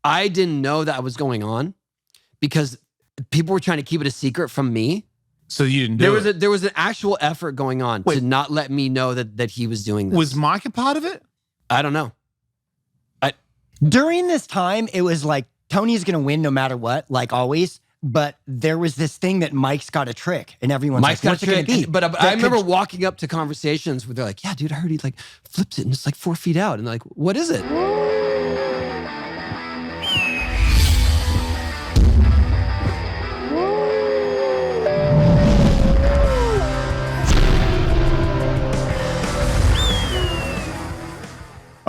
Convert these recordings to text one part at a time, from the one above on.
I didn't know that was going on because people were trying to keep it a secret from me. So you didn't do it? There was an actual effort going on to not let me know that he was doing this. Was Mike a part of it? I don't know. During this time, it was like Tony's going to win no matter what, like always. But there was this thing that Mike's got a trick, and everyone's Mike's like, what's got a it going to be? But I remember walking up to conversations where they're like, yeah, dude, I heard he like flips it and it's like 4 feet out. And they're like, what is it?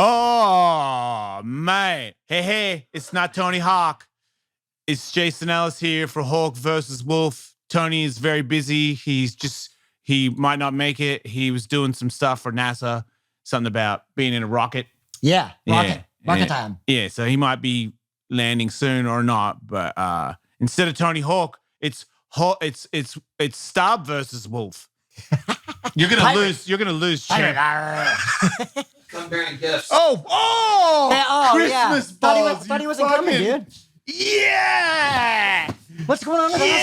Oh, mate. Hey, it's not Tony Hawk. It's Jason Ellis here for Hawk versus Wolf. Tony is very busy. He might not make it. He was doing some stuff for NASA, something about being in a rocket. Yeah, rocket time. Yeah, so he might be landing soon or not. But instead of Tony Hawk, it's Staab versus Wolf. You're gonna lose. You're gonna lose, champ. Come bearing gifts. Oh! Christmas balls. Thought he wasn't coming, dude. Yeah! What's going on with that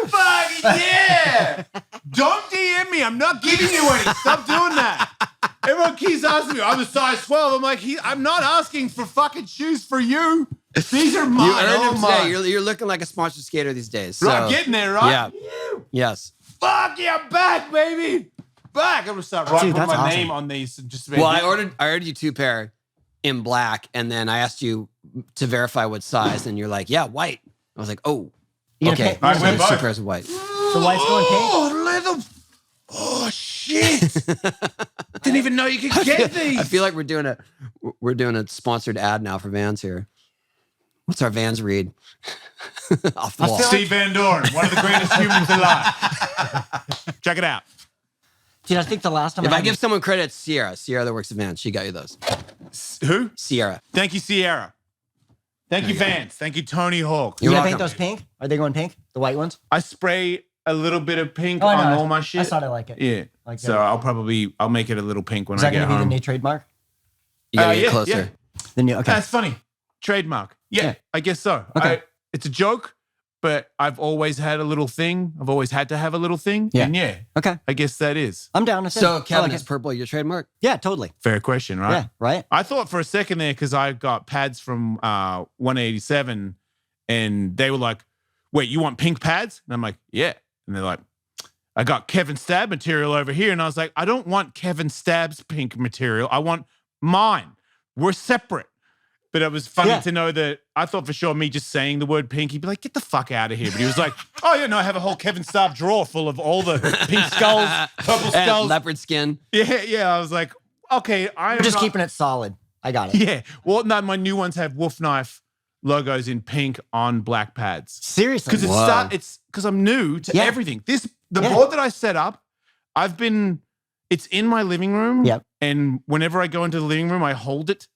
stuff, dude? Fuck yeah! Don't DM me. I'm not giving you any. Stop doing that. Everyone keeps asking me, I'm a size 12. I'm like, I'm not asking for fucking shoes for you. These are mine. You earned them today. You're looking like a sponsored skater these days. So. Right, getting there, right? Yeah. Yes. Fuck yeah, I'm back, baby. Back. I'm gonna start writing my awesome. name on these. And just well, I ordered you 2 pair in black, and then I asked you to verify what size, and you're like, yeah, white. I was like, oh, okay. I went 2 pairs of white. So white's going pink? Oh, leather. Oh shit! Didn't even know you could get these. I feel like we're doing a sponsored ad now for Vans here. What's our Vans read? Off the wall. Steve Van Doren, one of the greatest humans alive. Check it out. Dude, I think the last time if I give someone credit, it's Sierra that works at Vans. She got you those. Who? Sierra. Thank you, Sierra. Thank you, Vans. Thank you, Tony Hawk. You gonna paint those pink? Are they going pink? The white ones? I spray a little bit of pink on all my shit. I thought I like it. Yeah. Like so I'll make it a little pink when Is I that get going to be home. the new trademark? You gotta get closer. Yeah. The new, okay. That's funny. Trademark. Yeah, I guess so. Okay. It's a joke, but I've always had a little thing. I've always had to have a little thing. Yeah. And okay. I guess that is. I'm down. So Kevin, is purple your trademark? Yeah, totally. Fair question, right? Yeah, right. I thought for a second there, because I got pads from 187, and they were like, wait, you want pink pads? And I'm like, yeah. And they're like, I got Kevin Staab material over here. And I was like, I don't want Kevin Staab's pink material. I want mine. We're separate. But it was funny to know that I thought for sure me just saying the word pink, he'd be like, get the fuck out of here. But he was like, oh, yeah, no, I have a whole Kevin Staab drawer full of all the pink skulls, purple skulls. And leopard skin. Yeah. I was like, okay. I'm just keeping it solid. I got it. Yeah. Well, no, my new ones have Wolf Knife logos in pink on black pads. Seriously? Because because I'm new to everything. The board that I set up, it's in my living room. Yep. And whenever I go into the living room, I hold it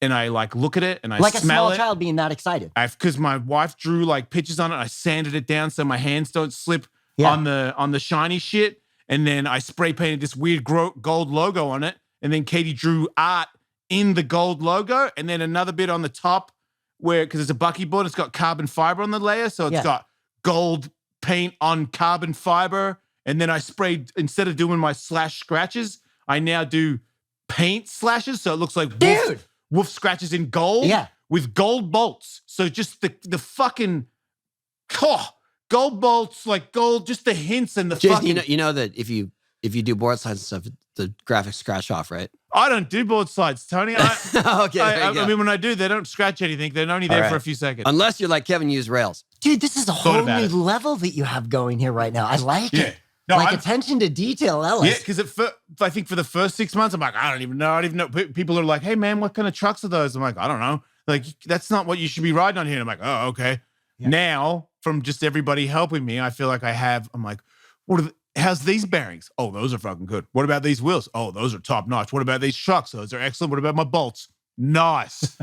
and I like look at it and I like smell a small child being that excited. Because my wife drew like pictures on it. I sanded it down so my hands don't slip on the shiny shit. And then I spray painted this weird gold logo on it. And then Katie drew art in the gold logo. And then another bit on the top because it's a Bucky board, it's got carbon fiber on the layer. So it's got gold paint on carbon fiber. And then I sprayed, instead of doing my slash scratches, I now do paint slashes. So it looks like wolf scratches in gold with gold bolts. So just the fucking gold bolts, like gold, just the hints and the Jason, fucking. you know that if you do board slides and stuff, the graphics scratch off, right? I don't do board slides, Tony. Okay, I mean, when I do, they don't scratch anything. They're only there for a few seconds. Unless you're like Kevin, use rails. Dude, this is a whole new level that you have going here right now. I like it. No, attention to detail, Ellis. Yeah, because I think for the first 6 months, I'm like, I don't even know. People are like, hey, man, what kind of trucks are those? I'm like, I don't know. Like, that's not what you should be riding on here. And I'm like, oh, okay. Yeah. Now, from just everybody helping me, I feel like I'm like, how's these bearings? Oh, those are fucking good. What about these wheels? Oh, those are top notch. What about these trucks? Those are excellent. What about my bolts? Nice.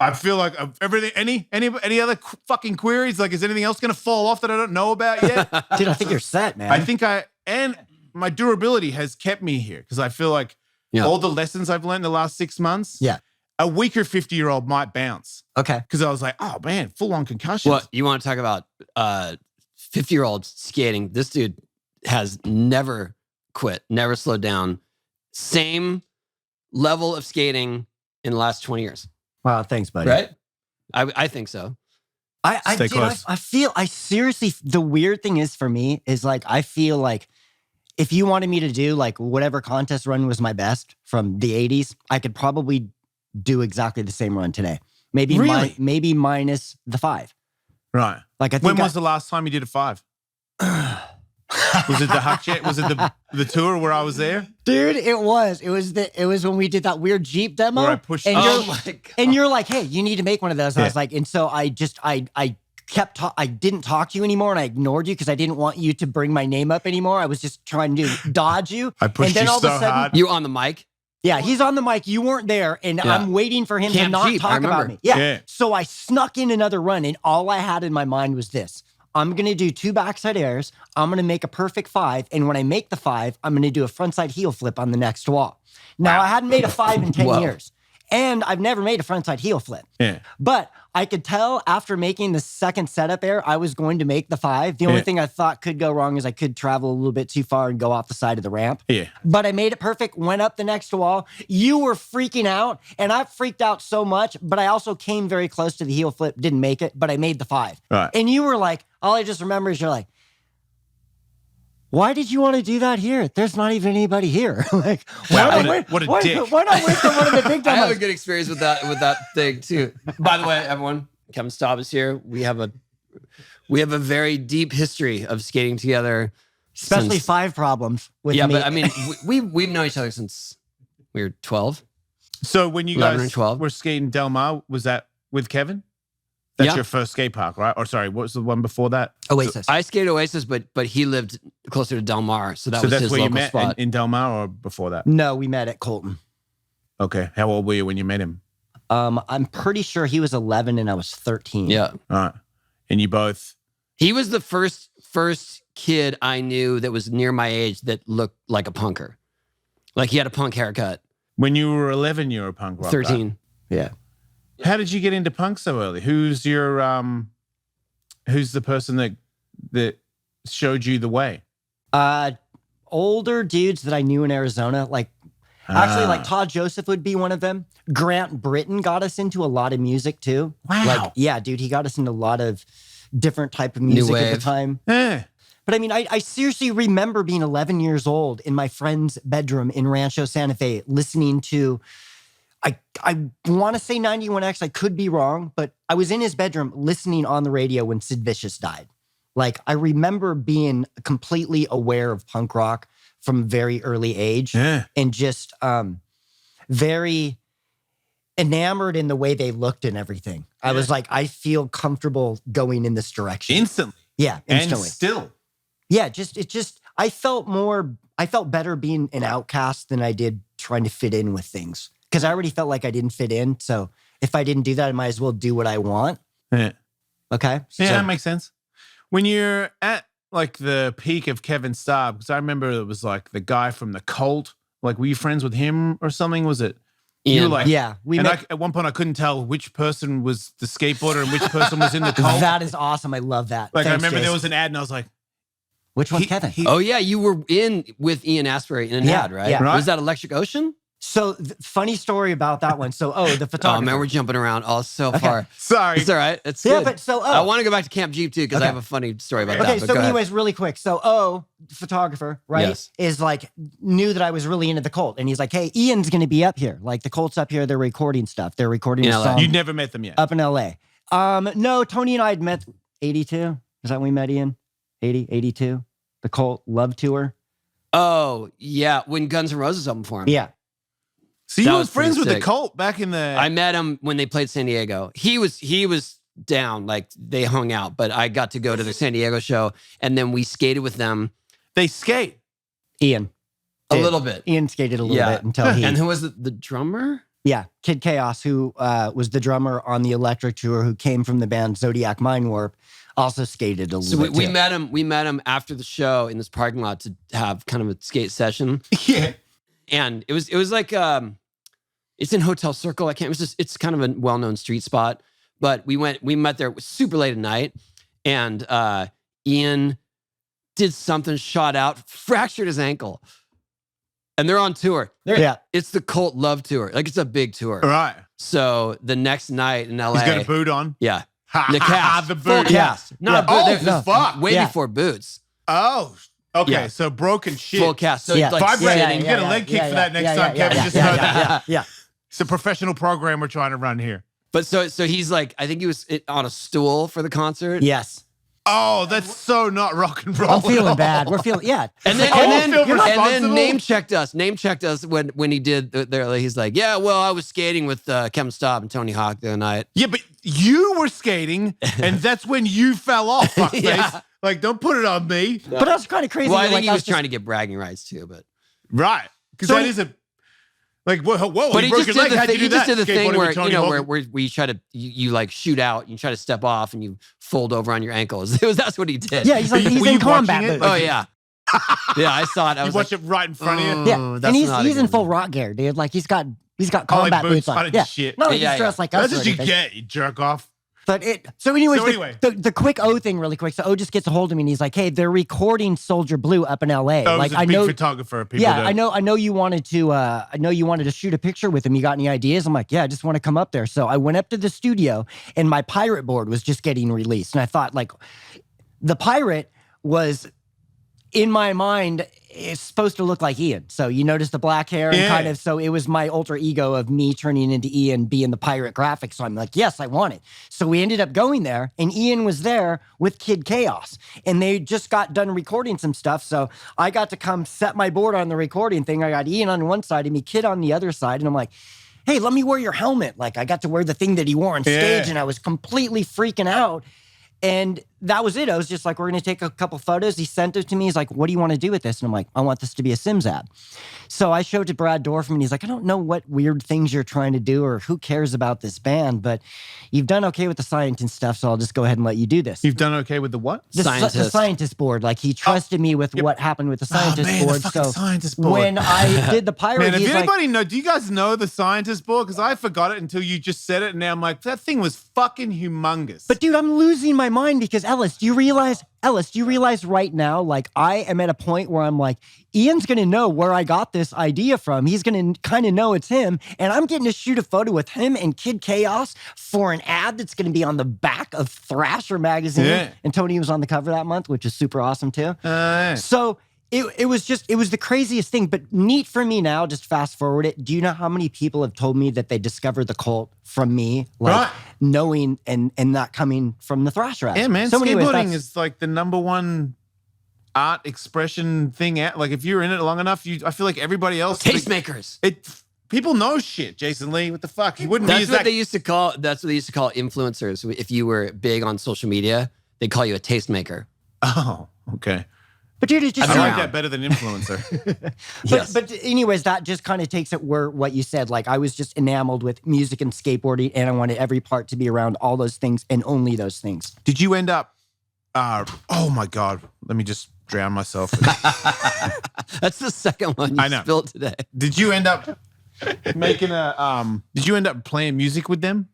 I feel like everything. Any other fucking queries? Like, is anything else going to fall off that I don't know about yet? Dude, I think you're set, man. I think and my durability has kept me here because I feel like all the lessons I've learned in the last 6 months. Yeah. a weaker 50-year-old might bounce. Okay. Because I was like, oh man, full on concussions. Well, you want to talk about 50-year-olds skating? This dude has never quit, never slowed down. Same level of skating in the last 20 years. Wow, thanks, buddy. Right? I think so. I feel seriously, the weird thing is for me is like, I feel like if you wanted me to do like whatever contest run was my best from the 80s, I could probably do exactly the same run today. Maybe Really? maybe minus the 5. Right. Like I think When was the last time you did a 5? Was it the Huck Jet? Was it the tour where I was there? Dude, it was when we did that weird Jeep demo. Where I pushed. And Oh my God. and you're like, hey, you need to make one of those. And I Yeah. was like, and so I didn't talk to you anymore, and I ignored you because I didn't want you to bring my name up anymore. I was just trying to dodge you. I pushed and then you all of a so sudden, hard. You on the mic? Yeah, he's on the mic. You weren't there, and Yeah. I'm waiting for him to Camp not Jeep, I talk about remember. me. Yeah. Yeah. So I snuck in another run, and all I had in my mind was this. I'm going to do 2 backside airs. I'm going to make a perfect 5. And when I make the 5, I'm going to do a frontside heel flip on the next wall. Now, I hadn't made a 5 in 10 Whoa. years. And I've never made a frontside heel flip. Yeah. But I could tell after making the second setup air, I was going to make the 5. The only Yeah. thing I thought could go wrong is I could travel a little bit too far and go off the side of the ramp. Yeah. But I made it perfect, went up the next wall. You were freaking out, and I freaked out so much, but I also came very close to the heel flip, didn't make it, but I made the 5. Right. And you were like, all I just remember is you're like, why did you want to do that here? There's not even anybody here. Like, Wow, why what a why- dick. Why not wait for one of the big I have a demos? good experience with that thing too. By the way, everyone, Kevin Staab is here. We have a very deep history of skating together. Especially since- 5 problems with Yeah, me. but I mean, we've known each other since we were 12. So when you 11 guys and 12. were skating Del Mar, was that with Kevin? That's Yeah. your first skate park, right? Or sorry, what was the one before that? Oasis. I skated Oasis, but he lived closer to Del Mar, so that So was that's his where you local met spot. in Del Mar or before that? No, we met at Colton. Okay. How old were you when you met him? I'm pretty sure he was 11 and I was 13. Yeah, All right. And you both. he was the first kid I knew that was near my age that looked like a punker. Like he had a punk haircut. When you were 11, you were a punk rocker. 13. Yeah. How did you get into punk so early? Who's your who's the person that showed you the way? Older dudes that I knew in Arizona, like actually like Todd Joseph would be one of them. Grant Britton got us into a lot of music too. Wow. Like, yeah, dude, he got us into a lot of different type of music at the wave. time. Eh. But I mean, I seriously remember being 11 years old in my friend's bedroom in Rancho Santa Fe, listening to, I want to say 91X, I could be wrong, but I was in his bedroom listening on the radio when Sid Vicious died. Like, I remember being completely aware of punk rock from a very early age Yeah. and just very enamored in the way they looked and everything. I was like, I feel comfortable going in this direction. Instantly. Yeah, instantly. And still. Yeah, I felt better being an outcast than I did trying to fit in with things. Because I already felt like I didn't fit in. So if I didn't do that, I might as well do what I want. Yeah. Okay. Yeah, So, that makes sense. When you're at like the peak of Kevin Staab, because I remember it was like the guy from the Cult. Like, were you friends with him or something? Was it? You were Ian. like, yeah, we and met. at one point I couldn't tell which person was the skateboarder and which person was in the Cult. That is awesome. I love that. Like, I Thanks, remember there Jason. was an ad and I was like, Which one's Kevin? Oh yeah, you were in with Ian Asbury in an Yeah, ad, right? yeah. Right. Was that Electric Ocean? So funny story about that one. So, the Oh photographer. man, we're jumping around so far. sorry. It's all right. It's yeah, good. but so, I want to go back to Camp Jeep too because I Okay. have a funny story about Okay, that. but so go ahead. anyways, really quick. So, photographer, right, Yes. is like, knew that I was really into the Cult. And he's like, hey, Ian's going to be up here. Like, the Cult's up here. They're recording stuff. They're recording In a LA. song You'd never met them yet. up in LA. No, Tony and I had met 82. Is that when we met Ian? 80, 82? The Cult Love Tour? Oh yeah, when Guns N' Roses opened for him. Yeah. So That you were was pretty friends with the sick. Cult back in the. I met him when they played San Diego. He was down, like they hung out, but I got to go to the San Diego show and then we skated with them they skate. Ian. a Did. little bit. Ian skated a little Yeah. bit until he... And who was the drummer? Yeah, Kid Chaos, who was the drummer on the Electric Tour, who came from the band Zodiac Mind Warp, also skated a So little we bit. met him. We met him after the show in this parking lot to have kind of a skate session. Yeah. And it was like It's in Hotel Circle. It's kind of a well-known street spot. But we met there super late at night, and Ian did something, shot out, fractured his ankle. And they're on tour. It's the Cult Love Tour. Like, it's a big tour. Right. So the next night in LA. He's got a boot on. Yeah. The cast. The boot. Full cast. Not Oh, no, fuck. Way before boots. Oh, okay. Yeah. So broken shit. Full cast. So Yeah. like Vibrating. sitting. Get a leg kick for that next time, Kevin. Just know that. Yeah. It's a professional program we're trying to run here. But so he's like, I think he was on a stool for the concert. Yes. Oh, that's so not rock and roll. I'm feeling bad. We're feeling, And then name checked us. Name checked us when he did there. He's like, yeah, well, I was skating with Kevin Staab and Tony Hawk the other night. Yeah, but you were skating, and that's when you fell off, fuckface. Yeah. Like, don't put it on me. But that's kind of crazy. Well, I think like, he was trying to get bragging rights too, but Right. Because that is a like whoa. But he broke just your leg. did the How'd thing. you do He just that? did the thing Skateboarding where with Tony Hawk? where you try to you like shoot out, you try to step off, and you fold over on your ankles. That's what he did. Yeah, he's like, Were he's you in combat. watching it? But, Oh yeah. Yeah, I saw it. I You was watch like, it right in front of you. yeah, that's and he's not a in good full one. rock gear, dude. Like he's got combat like boots boots on. on and Yeah, shit. no, he's Yeah, dressed like That's us. what or you anything. get, you jerk off. But anyways, So anyway. the quick O thing really quick. So O just gets a hold of me and he's like, hey, they're recording Soldier Blue up in LA. Oh, like he's a big photographer. People yeah, don't. I know you wanted to shoot a picture with him. You got any ideas? I'm like, yeah, I just want to come up there. So I went up to the studio and my pirate board was just getting released. And I thought, like, the pirate was in my mind is supposed to look like Ian. So you notice the black hair and kind of, so it was my alter ego of me turning into Ian being the pirate graphic. So I'm like, yes, I want it. So we ended up going there and Ian was there with Kid Chaos and they just got done recording some stuff. So I got to come set my board on the recording thing. I got Ian on one side and me Kid on the other side. And I'm like, hey, let me wear your helmet. Like I got to wear the thing that he wore on stage and I was completely freaking out. And that was it. I was just like, we're going to take a couple photos. He sent it to me. He's like, what do you want to do with this? And I'm like, I want this to be a Sims ad. So I showed it to Brad Dorfman and he's like, I don't know what weird things you're trying to do or who cares about this band, but you've done okay with the scientist stuff. So I'll just go ahead and let you do this. You've done okay with the what? The scientist board. Like he trusted me with what happened with the scientist board. The So scientist board. when I did the pirate, Man, if he's anybody like, know, do you guys know the scientist board? Because I forgot it until you just said it, and now I'm like, that thing was fucking humongous. but dude, I'm losing my mind because Ellis, do you realize right now, like I am at a point where I'm like, Ian's going to know where I got this idea from. He's going to kind of know it's him. And I'm getting to shoot a photo with him and Kid Chaos for an ad that's going to be on the back of Thrasher magazine. Yeah. And Tony was on the cover that month, which is super awesome too. So it was the craziest thing, but neat for me now, just fast forward it. Do you know how many people have told me that they discovered the cult from me? Like knowing and not coming from the Thrasher ad. Yeah, man. So anyways, Skateboarding is like the number one art expression thing out. Like if you're in it long enough, I feel like everybody else. Tastemakers. People know shit, Jason Lee. What the fuck? He wouldn't That's be what they used to call influencers. If you were big on social media, they'd call you a tastemaker. Oh, okay. But dude, it just I like that better than influencer. Yes. But anyways, that just kind of takes it where what you said. Like I was just enamored with music and skateboarding, and I wanted every part to be around all those things and only those things. Did you end up? Oh my God! Let me just drown myself. That's the second one you spilled today. Did you end up making a? Did you end up playing music with them?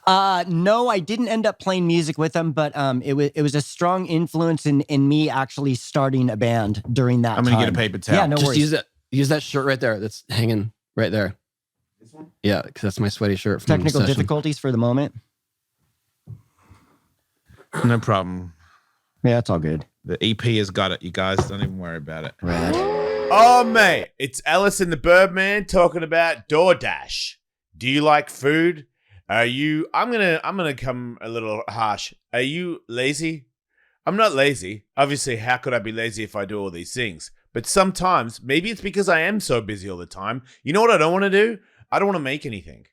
No, I didn't end up playing music with them, but it was a strong influence in me actually starting a band during that I'm time. gonna get a paper towel. Yeah, no Just worries. use that shirt right there. That's hanging right there. This one? Yeah, because that's my sweaty shirt. From Technical session. difficulties for the moment. No problem. Yeah, it's all good. The EP has got it. You guys don't even worry about it. Rad. Oh, mate, it's Ellis and the Birdman talking about DoorDash. Do you like food? I'm gonna come a little harsh. Are you lazy? I'm not lazy. Obviously, how could I be lazy if I do all these things? But sometimes, maybe it's because I am so busy all the time. You know what I don't want to do? I don't want to make anything.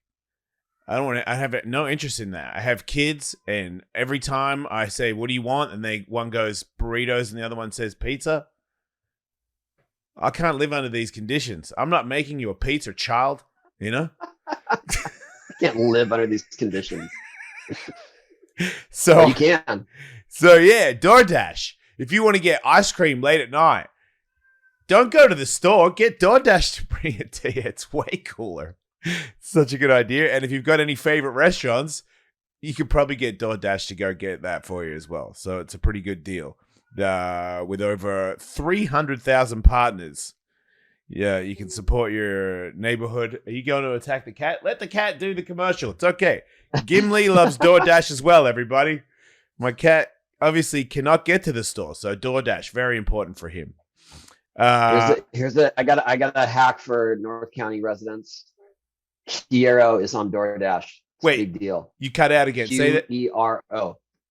I have no interest in that. I have kids, and every time I say, "What do you want?" and one goes burritos, and the other one says pizza. I can't live under these conditions. I'm not making you a pizza, child. You know. Can't live under these conditions. So you can. So yeah, DoorDash. If you want to get ice cream late at night, don't go to the store. Get DoorDash to bring it to you. It's way cooler. Such a good idea. And if you've got any favorite restaurants, you could probably get DoorDash to go get that for you as well. So it's a pretty good deal. With over 300,000 partners. Yeah, you can support your neighborhood. Are you going to attack the cat? Let the cat do the commercial. It's okay. Gimli loves DoorDash as well, everybody. My cat obviously cannot get to the store, so DoorDash, very important for him. I got a hack for North County residents. Quiero is on DoorDash. It's a big deal. You cut out again. Say that.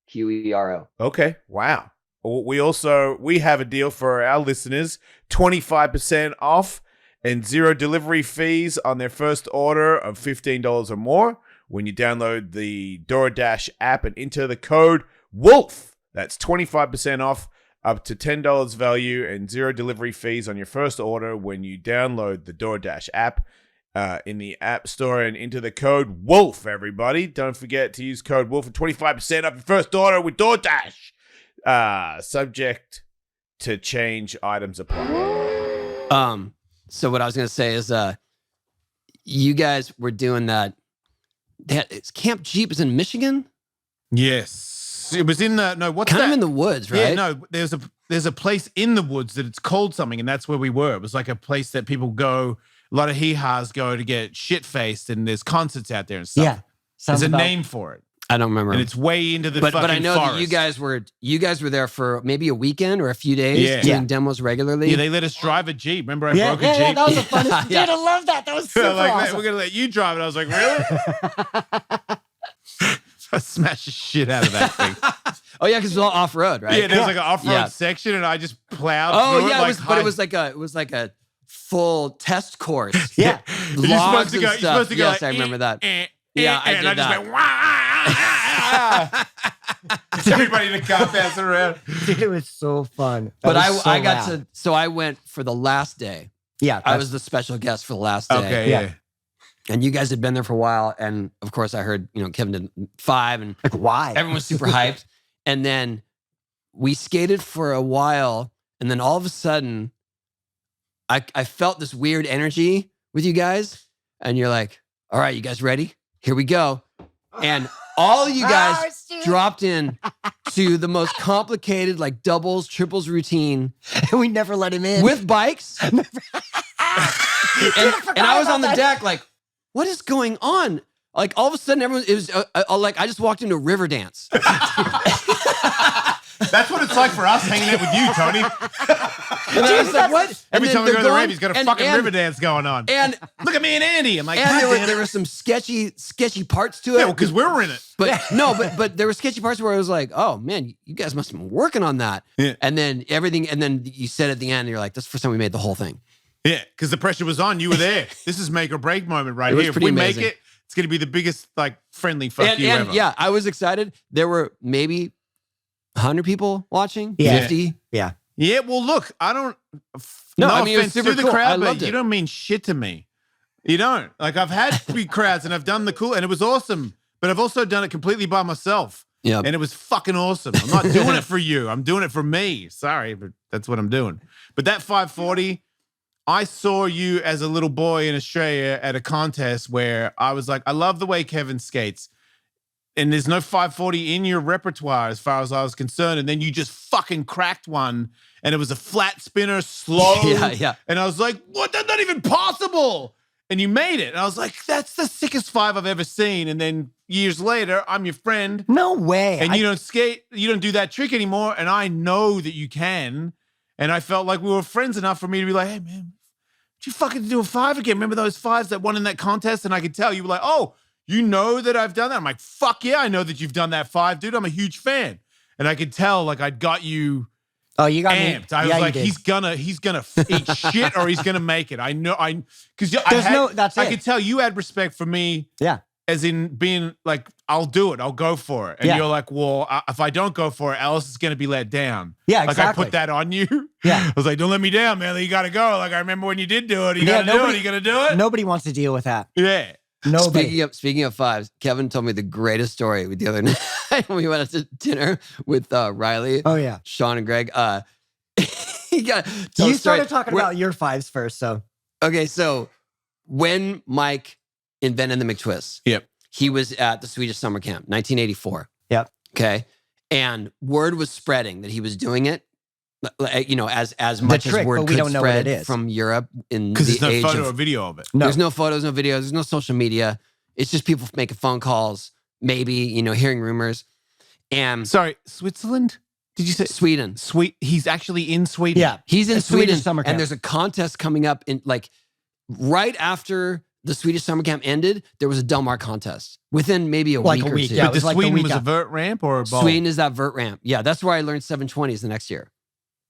Quero. Okay. Wow. We have a deal for our listeners, 25% off and 0 delivery fees on their first order of $15 or more when you download the DoorDash app and enter the code WOLF. That's 25% off up to $10 value and 0 delivery fees on your first order when you download the DoorDash app in the App Store and enter the code WOLF, everybody. Don't forget to use code WOLF for 25% off your first order with DoorDash. Subject to change, items apply. So what I was going to say is you guys were doing that. Camp Jeep is in Michigan? Yes. It was in the, what's kind that? of in the woods, right? Yeah, no, there's a place in the woods that it's called something, and that's where we were. It was like a place that people go, a lot of hee-haws go to get shit-faced, and there's concerts out there and stuff. Yeah. There's a name for it. I don't remember. And it's way into the fucking but I know forest. that you guys were there for maybe a weekend or a few days doing demos regularly. Yeah, they let us drive a Jeep. Remember I broke a Jeep? Yeah, that was the funnest. Dude, I love that. That was super awesome. We're going to let you drive it. I was like, really? I smashed the shit out of that thing. Oh yeah, because it was all off road, right? Yeah, there's like an off road section, and I just plowed through it. But it was like a full test course. Yeah, you're logs supposed to go. and You're stuff. supposed to go. Yes, like, I remember that. Yeah, I did and I just that. went. Wah! Everybody in the car passing around. Dude, it was so fun. But I got to. So I went for the last day. Yeah, I was the special guest for the last day. Okay, yeah. And you guys had been there for a while, and of course I heard Kevin did 5, and like, why? everyone was super hyped. And then we skated for a while, and then all of a sudden, I felt this weird energy with you guys, and you're like, "All right, you guys ready? Here we go!" And all of you guys dropped in to the most complicated, like doubles, triples routine. And we never let him in with bikes. and I was on the deck, like, what is going on? Like all of a sudden, everyone, it was like I just walked into a river dance. That's what it's like for us hanging out with you, Tony. And I was like, what? Every time we go to the rave, he's got a fucking river and, dance going on. And look at me and Andy. I'm like, and there were some sketchy parts to it. Yeah, well, because we were in it. But but there were sketchy parts where I was like, oh man, you guys must have been working on that. Yeah. And then you said at the end, you're like, that's the first time we made the whole thing. Yeah, because the pressure was on. You were there. This is make or break moment right here. If we make it, it's going to be the biggest like friendly fuck you ever. Yeah, I was excited. There were maybe 100 people watching. Yeah. 50. Yeah. Yeah. Well, look, I don't. No, no I mean, it was offense super to the cool. crowd, I loved but it. you don't mean shit to me. You don't. Like I've had big crowds and I've done the cool, and it was awesome. But I've also done it completely by myself. Yeah. And it was fucking awesome. I'm not doing it for you. I'm doing it for me. Sorry, but that's what I'm doing. But that 540. I saw you as a little boy in Australia at a contest where I was like, I love the way Kevin skates. And there's no 540 in your repertoire as far as I was concerned. And then you just fucking cracked one. And it was a flat spinner, slow. Yeah. And I was like, what? That's not even possible. And you made it. And I was like, that's the sickest 5 I've ever seen. And then years later, I'm your friend. No way. And you don't skate. You don't do that trick anymore. And I know that you can. And I felt like we were friends enough for me to be like, hey, man. You fucking do a 5 again. Remember those 5s that won in that contest? And I could tell you were like, oh, you know that I've done that? I'm like, fuck yeah, I know that you've done that 5, dude. I'm a huge fan. And I could tell like I'd got you you got amped. Me. I was Yeah, like, he's gonna eat shit or he's gonna make it. I know because I could tell you had respect for me. Yeah. As in being like, I'll do it. I'll go for it. And you're like, well, if I don't go for it, Ellis is going to be let down. Yeah, exactly. Like I put that on you. Yeah. I was like, don't let me down, man. You got to go. Like I remember when you did do it. You got to do it. You got to do it. Nobody wants to deal with that. Yeah. Nobody. Speaking of 5s, Kevin told me the greatest story with the other night when we went out to dinner with Riley. Oh yeah. Sean and Greg. You started talking about your 5s first, so. Okay, so when Mike invented the McTwist. Yep. He was at the Swedish summer camp, 1984. Yep. Okay. And word was spreading that he was doing it, as much trick, as word but we could don't know what it spread is. from Europe in Because the there's no age photo of or video of it. No. There's no photos, no videos, there's no social media. It's just people making phone calls, maybe, hearing rumors. And Sorry, Switzerland? Did you say Sweden. He's actually in Sweden. Yeah. He's in A Swedish Sweden, summer camp. and there's a contest coming up in right after the Swedish summer camp ended. There was a Del Mar contest within maybe a Like week a or week, two. yeah. But it was the like the Sweden week was a after. vert ramp or a bowl? Sweden is that vert ramp. Yeah, that's where I learned 720s the next year.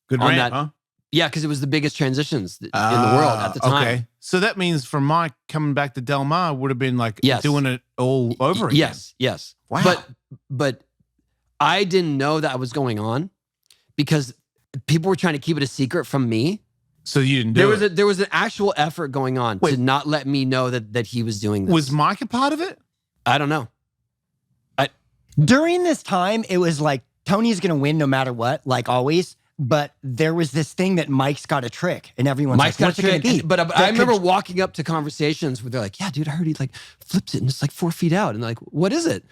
Good on ramp, that- huh? Yeah, because it was the biggest transitions in the world at the time. Okay. So that means from my coming back to Del Mar would have been like Yes. doing it all over again. Yes. Wow. But I didn't know that was going on because people were trying to keep it a secret from me. So you didn't do it. There was an actual effort going on Wait. to not let me know that he was doing this. Was Mike a part of it? I don't know. During this time, it was like Tony's going to win no matter what, like always. But there was this thing that Mike's got a trick, and everyone's Mike's like, got what's it going to be? But I That remember could- walking up to conversations where they're like, "Yeah, dude, I heard he flips it and it's 4 feet out." And they're like, "What is it?"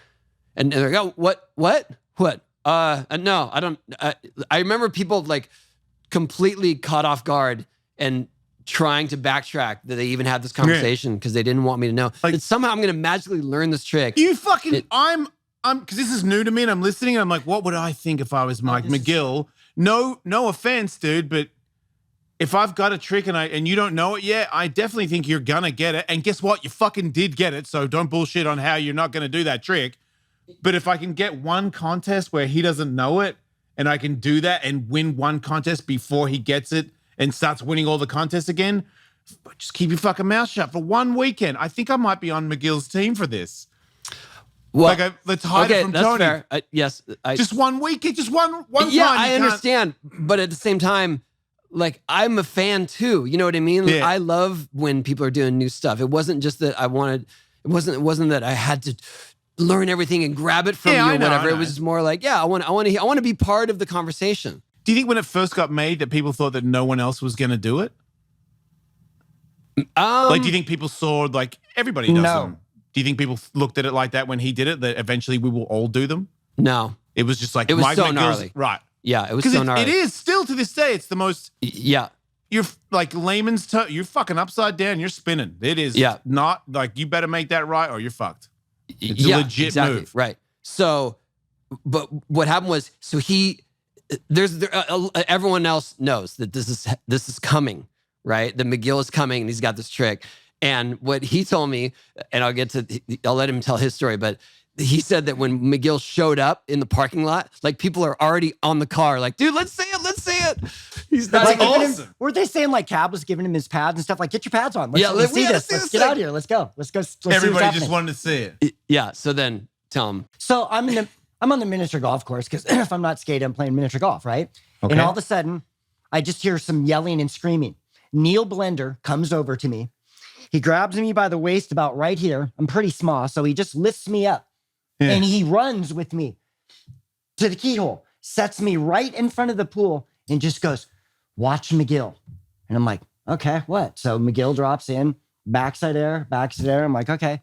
And they're like, "Oh, what? No, I don't." I remember people completely caught off guard and trying to backtrack that they even had this conversation because they didn't want me to know. That somehow I'm going to magically learn this trick. You fucking, I'm, because this is new to me and I'm listening and I'm like, what would I think if I was Mike McGill? No offense, dude, but if I've got a trick and you don't know it yet, I definitely think you're gonna get it. And guess what? You fucking did get it. So don't bullshit on how you're not gonna do that trick. But if I can get one contest where he doesn't know it and I can do that and win one contest before he gets it and starts winning all the contests again, just keep your fucking mouth shut for one weekend. I think I might be on McGill's team for this. Well, Let's hide it from that's Tony. fair. Yes, Just 1 weekend, just one yeah, time. I understand, but at the same time, I'm a fan too. You know what I mean? Yeah. I love when people are doing new stuff. It wasn't just that I wanted. It wasn't that I had to learn everything and grab it from you or I know, whatever. I It know. was just more like, I want to be part of the conversation. Do you think when it first got made that people thought that no one else was going to do it? Do you think people saw everybody does No. them? Do you think people looked at it like that when he did it, that eventually we will all do them? No, It was just It was Mike so McGill's- gnarly. Right. yeah, it was Because so gnarly. it is still to this day, it's the most, Yeah, you're layman's term, you're fucking upside down, you're spinning. It is Yeah. not you better make that right or you're fucked. It's a yeah, legit exactly, move. right? So, but what happened was, everyone else knows that this is coming, right? That McGill is coming and he's got this trick. And what he told me, and I'll let him tell his story, but he said that when McGill showed up in the parking lot, people are already on the car, dude, let's see it. He's not Like, even- giving him- awesome. were they saying Cab was giving him his pads and stuff? Like, get your pads on. Yeah, Let's we see gotta this. see Let's this get thing. out of here. Let's go. Let's see what's Everybody just happening. wanted to see it. Yeah. So then tell him. So I'm on the miniature golf course because if I'm not skating, I'm playing miniature golf, right? Okay. And all of a sudden, I just hear some yelling and screaming. Neil Blender comes over to me. He grabs me by the waist about right here. I'm pretty small, so he just lifts me up Yeah. and he runs with me to the keyhole, sets me right in front of the pool, and just goes, "Watch McGill." And I'm like, "Okay, what?" So McGill drops in, backside air. I'm like, "Okay."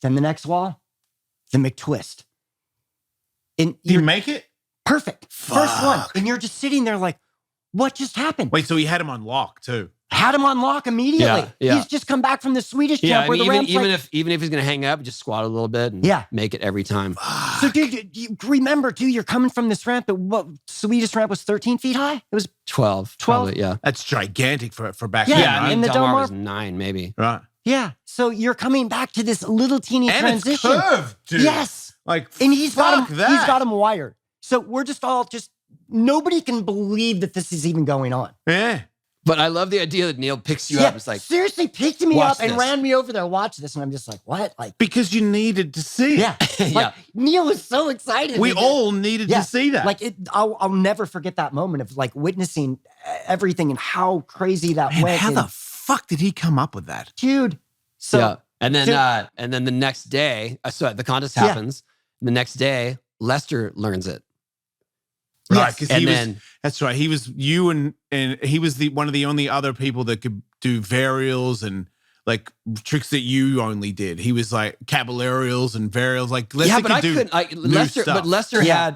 Then the next wall, the McTwist. And Did you you're make it? perfect. First one. Fuck. And you're just sitting there like, what just happened? Wait, so he had him on lock too. Had him on lock immediately. Yeah, yeah. He's just come back from the Swedish Yeah, camp I where mean, the ramp's even if he's gonna hang up, just squat a little bit and Yeah. make it every time. So, dude, you remember, too, you're coming from this ramp, but what Swedish ramp was 13 feet high? It was 12, probably, yeah. That's gigantic for back Yeah, then, Yeah, right? I mean, and the Del Mar Del was Mar- 9, maybe. Right. Yeah. So you're coming back to this little teeny And transition. it's curved, dude. Yes. And He's got him wired. So we're just all nobody can believe that this is even going on. Yeah. But I love the idea that Neil picks you up. It's like, seriously picked me watch up and this. ran me over there. Watch this. And I'm just like, what? Because you needed to see it. Yeah. Yeah. Neil was so excited. We He- all needed Yeah. to see that. I'll never forget that moment of witnessing everything and how crazy that Man, went. how and- the fuck did he come up with that? dude? So yeah. And then, so- and then the next day, so the contest Yeah. happens. The next day, Lester learns it. Right. Yes. Because And he then, was, that's right. He was you and he was one of the only other people that could do varials and like tricks that you only did. He was like caballeros and varials. Like Lester Yeah, but I do couldn't. new Lester, stuff. but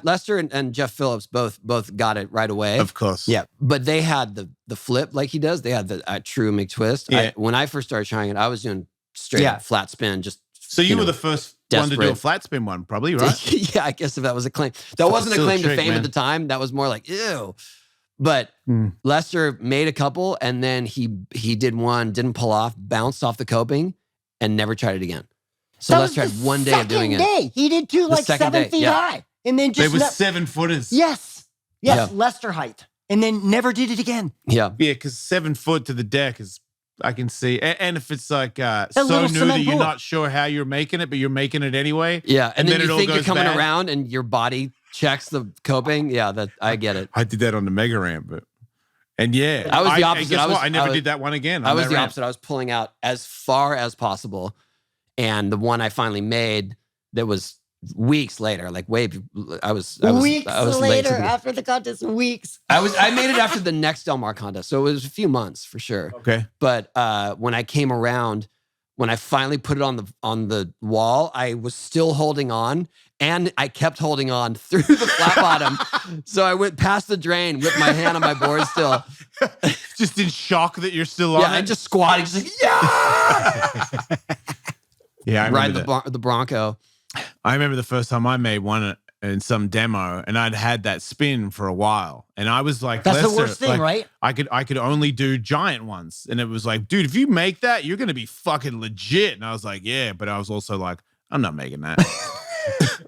Lester and Jeff Phillips both got it right away. Of course. Yeah, but they had the flip like he does. They had the true McTwist. Yeah. When I first started trying it, I was doing straight up flat spin. Just so you were the first one to do a flat spin one, probably, right? Yeah, I guess if that was a claim. That wasn't a Still a claim to trick, fame man. at the time. That was more like ew. But Lester made a couple, and then he did one, didn't pull off, bounced off the coping, and never tried it again. So That Lester was had the one day of doing second day. He did two The like second 7 day, feet yeah. high, and then They just were 7-footers. yes, Yeah. Lester height, and then never did it again. it. Yeah. Yeah, because 7 foot to the deck is, I can see. And if it's like so little new that cement you're pool. not sure how you're making it, but you're making it anyway. Yeah. And then it you all think you're goes coming bad. around and your body checks the coping. Yeah, that I get it. I did that on the Mega Ramp, but and yeah, I was the opposite. And guess I was- what? I never I was- did that one again. I on was that the ramp. opposite. I was pulling out as far as possible. And the one I finally made that was weeks later, like I was late to the, after the contest, weeks. I made it after the next Del Mar contest. So it was a few months for sure. Okay. But when I came around, when I finally put it on the wall, I was still holding on, and I kept holding on through the flat bottom. So I went past the drain with my hand on my board still. Just in shock that you're still on Yeah, it. I just squatting, just like, yeah, Yeah, I ride remember the Bronco. I remember the first time I made one in some demo, and I'd had that spin for a while, and I was like, That's the Lester, worst thing, like, right? I could only do giant ones, and it was like, dude, if you make that, you're gonna be fucking legit. And I was like, yeah, but I was also like, I'm not making that.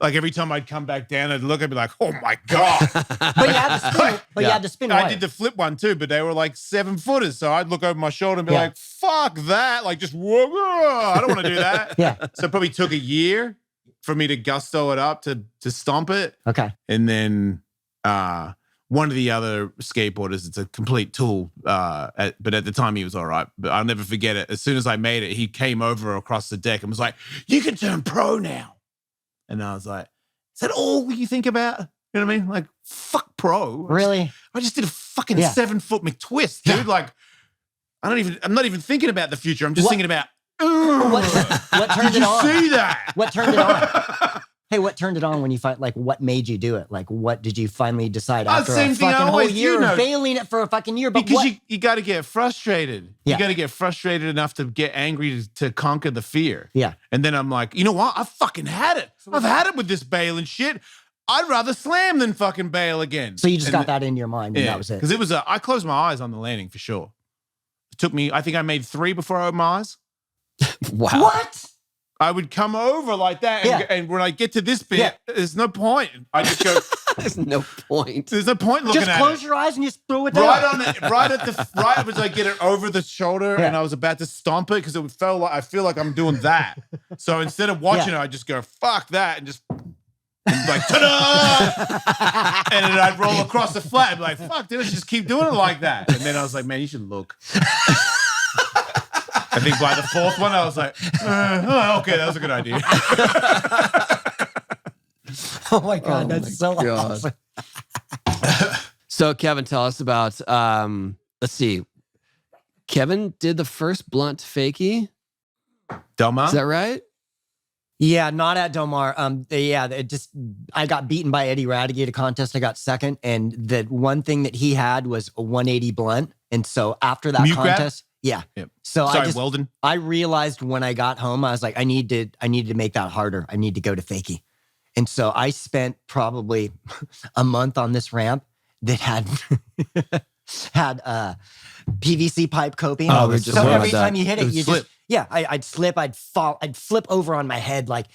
Like every time I'd come back down, I'd look, I'd be like, oh my god. But you had to spin. But you Yeah. had to spin. I right. did the flip one too, but they were like 7-footers. So I'd look over my shoulder and be Yeah. like, fuck that. Like, just, whoa, I don't want to do that. Yeah. So it probably took a year for me to gusto it up to stomp it. Okay. And then one of the other skateboarders, it's a complete tool, but at the time he was all right. But I'll never forget it. As soon as I made it, he came over across the deck and was like, you can turn pro now. And I was like, is that all you think about? You know what I mean? Like, fuck pro. Really? I just did a fucking Yeah. 7-foot McTwist, dude. Yeah. Like, I'm not even thinking about the future. I'm just What- thinking about, What turned did it you on? see that? What turned it on? Hey, what turned it on when you find like what made you do it? Like what did you finally decide after same a thing I fucking whole always do, year you know. of bailing it for a fucking year? But Because what? you got to get frustrated. Yeah. You got to get frustrated enough to get angry to conquer the fear. Yeah. And then I'm like, you know what? I fucking had it. I've had it with this bail and shit. I'd rather slam than fucking bail again. So you just And got that into your mind and that was it. Because it was I closed my eyes on the landing for sure. It took me, I think I made 3 before I opened my eyes. Wow. What? I would come over like that, and, Yeah. and when I get to this bit, Yeah. there's no point. I just go, There's no point. there's no point looking Just at close it. your eyes and just throw it Right down. on it, right as I get it over the shoulder, Yeah. and I was about to stomp it because it felt like I feel like I'm doing that. So instead of watching Yeah. it, I just go fuck that and just and like ta-da! And then I'd roll across the flat and be like, fuck, dude, I should just keep doing it like that. And then I was like, man, you should look. I think by the 4th one, I was like, okay, that was a good idea. Oh my god, Oh that's my so God. awesome. So Kevin, tell us about let's see. Kevin did the first blunt fakie. Delma? Is that right? Yeah, not at Del Mar. I got beaten by Eddie Radke at a contest. I got second, and the one thing that he had was a 180 blunt. And so after that Mute grab? contest, yeah. Yep. So Sorry, I just Weldon. I realized when I got home, I was like, I need to make that harder. I need to go to fakie. And so I spent probably a month on this ramp that had had PVC pipe coping. Oh, we just so learned every that. time you hit It it, would you slip. just I'd slip, I'd fall, I'd flip over on my head, like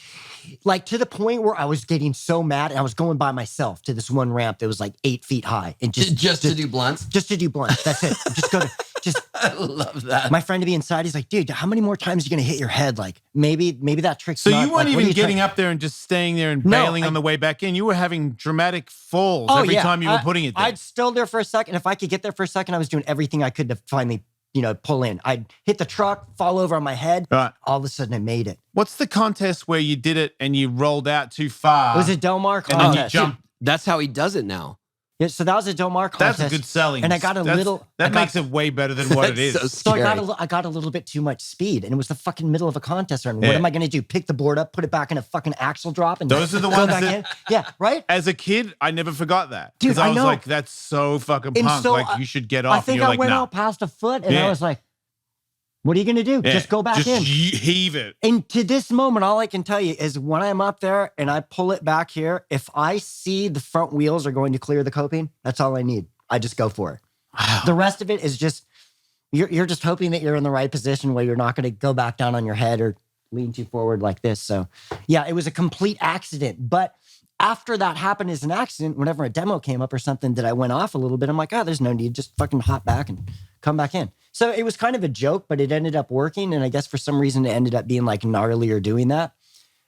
to the point where I was getting so mad, and I was going by myself to this one ramp that was like 8 feet high, and Just to do blunts. just to do blunts. That's it. Just go to just. I love that. My friend to be inside, he's like, dude, how many more times are you gonna hit your head? Like maybe that trick's So not, you weren't like, what are even you getting trying- up there and just staying there and No, bailing on the way back in. You were having dramatic falls every time you were putting it there. I'd still there for a second. If I could get there for a second, I was doing everything I could to finally, pull in. I'd hit the truck, fall over on my head. Right. All of a sudden, I made it. What's the contest where you did it and you rolled out too far? It was a Del Mar And then you contest. jump. That's how he does it now. Yeah, so that was a Del Mar contest. That's a good selling. And I got That makes it way better than what it is. So I got a little bit too much speed, and it was the fucking middle of a contest run. What am I going to do? Pick the board up, put it back in a fucking axle drop, and those are the go ones back that, in? Yeah, right? As a kid, I never forgot that. Dude, Because I was know. like, that's so fucking And punk. so like, you should get off. I think and you're I like, went nah. out past a foot, and I was like, what are you going to do? Just go back in. Heave it. And to this moment, all I can tell you is when I'm up there and I pull it back here, if I see the front wheels are going to clear the coping, that's all I need. I just go for it. Wow. The rest of it is just, you're just hoping that you're in the right position where you're not going to go back down on your head or lean too forward like this. So yeah, it was a complete accident. But after that happened as an accident, whenever a demo came up or something that I went off a little bit, I'm like, oh, there's no need. Just fucking hop back and come back in. So it was kind of a joke, but it ended up working. And I guess for some reason it ended up being like gnarlier doing that.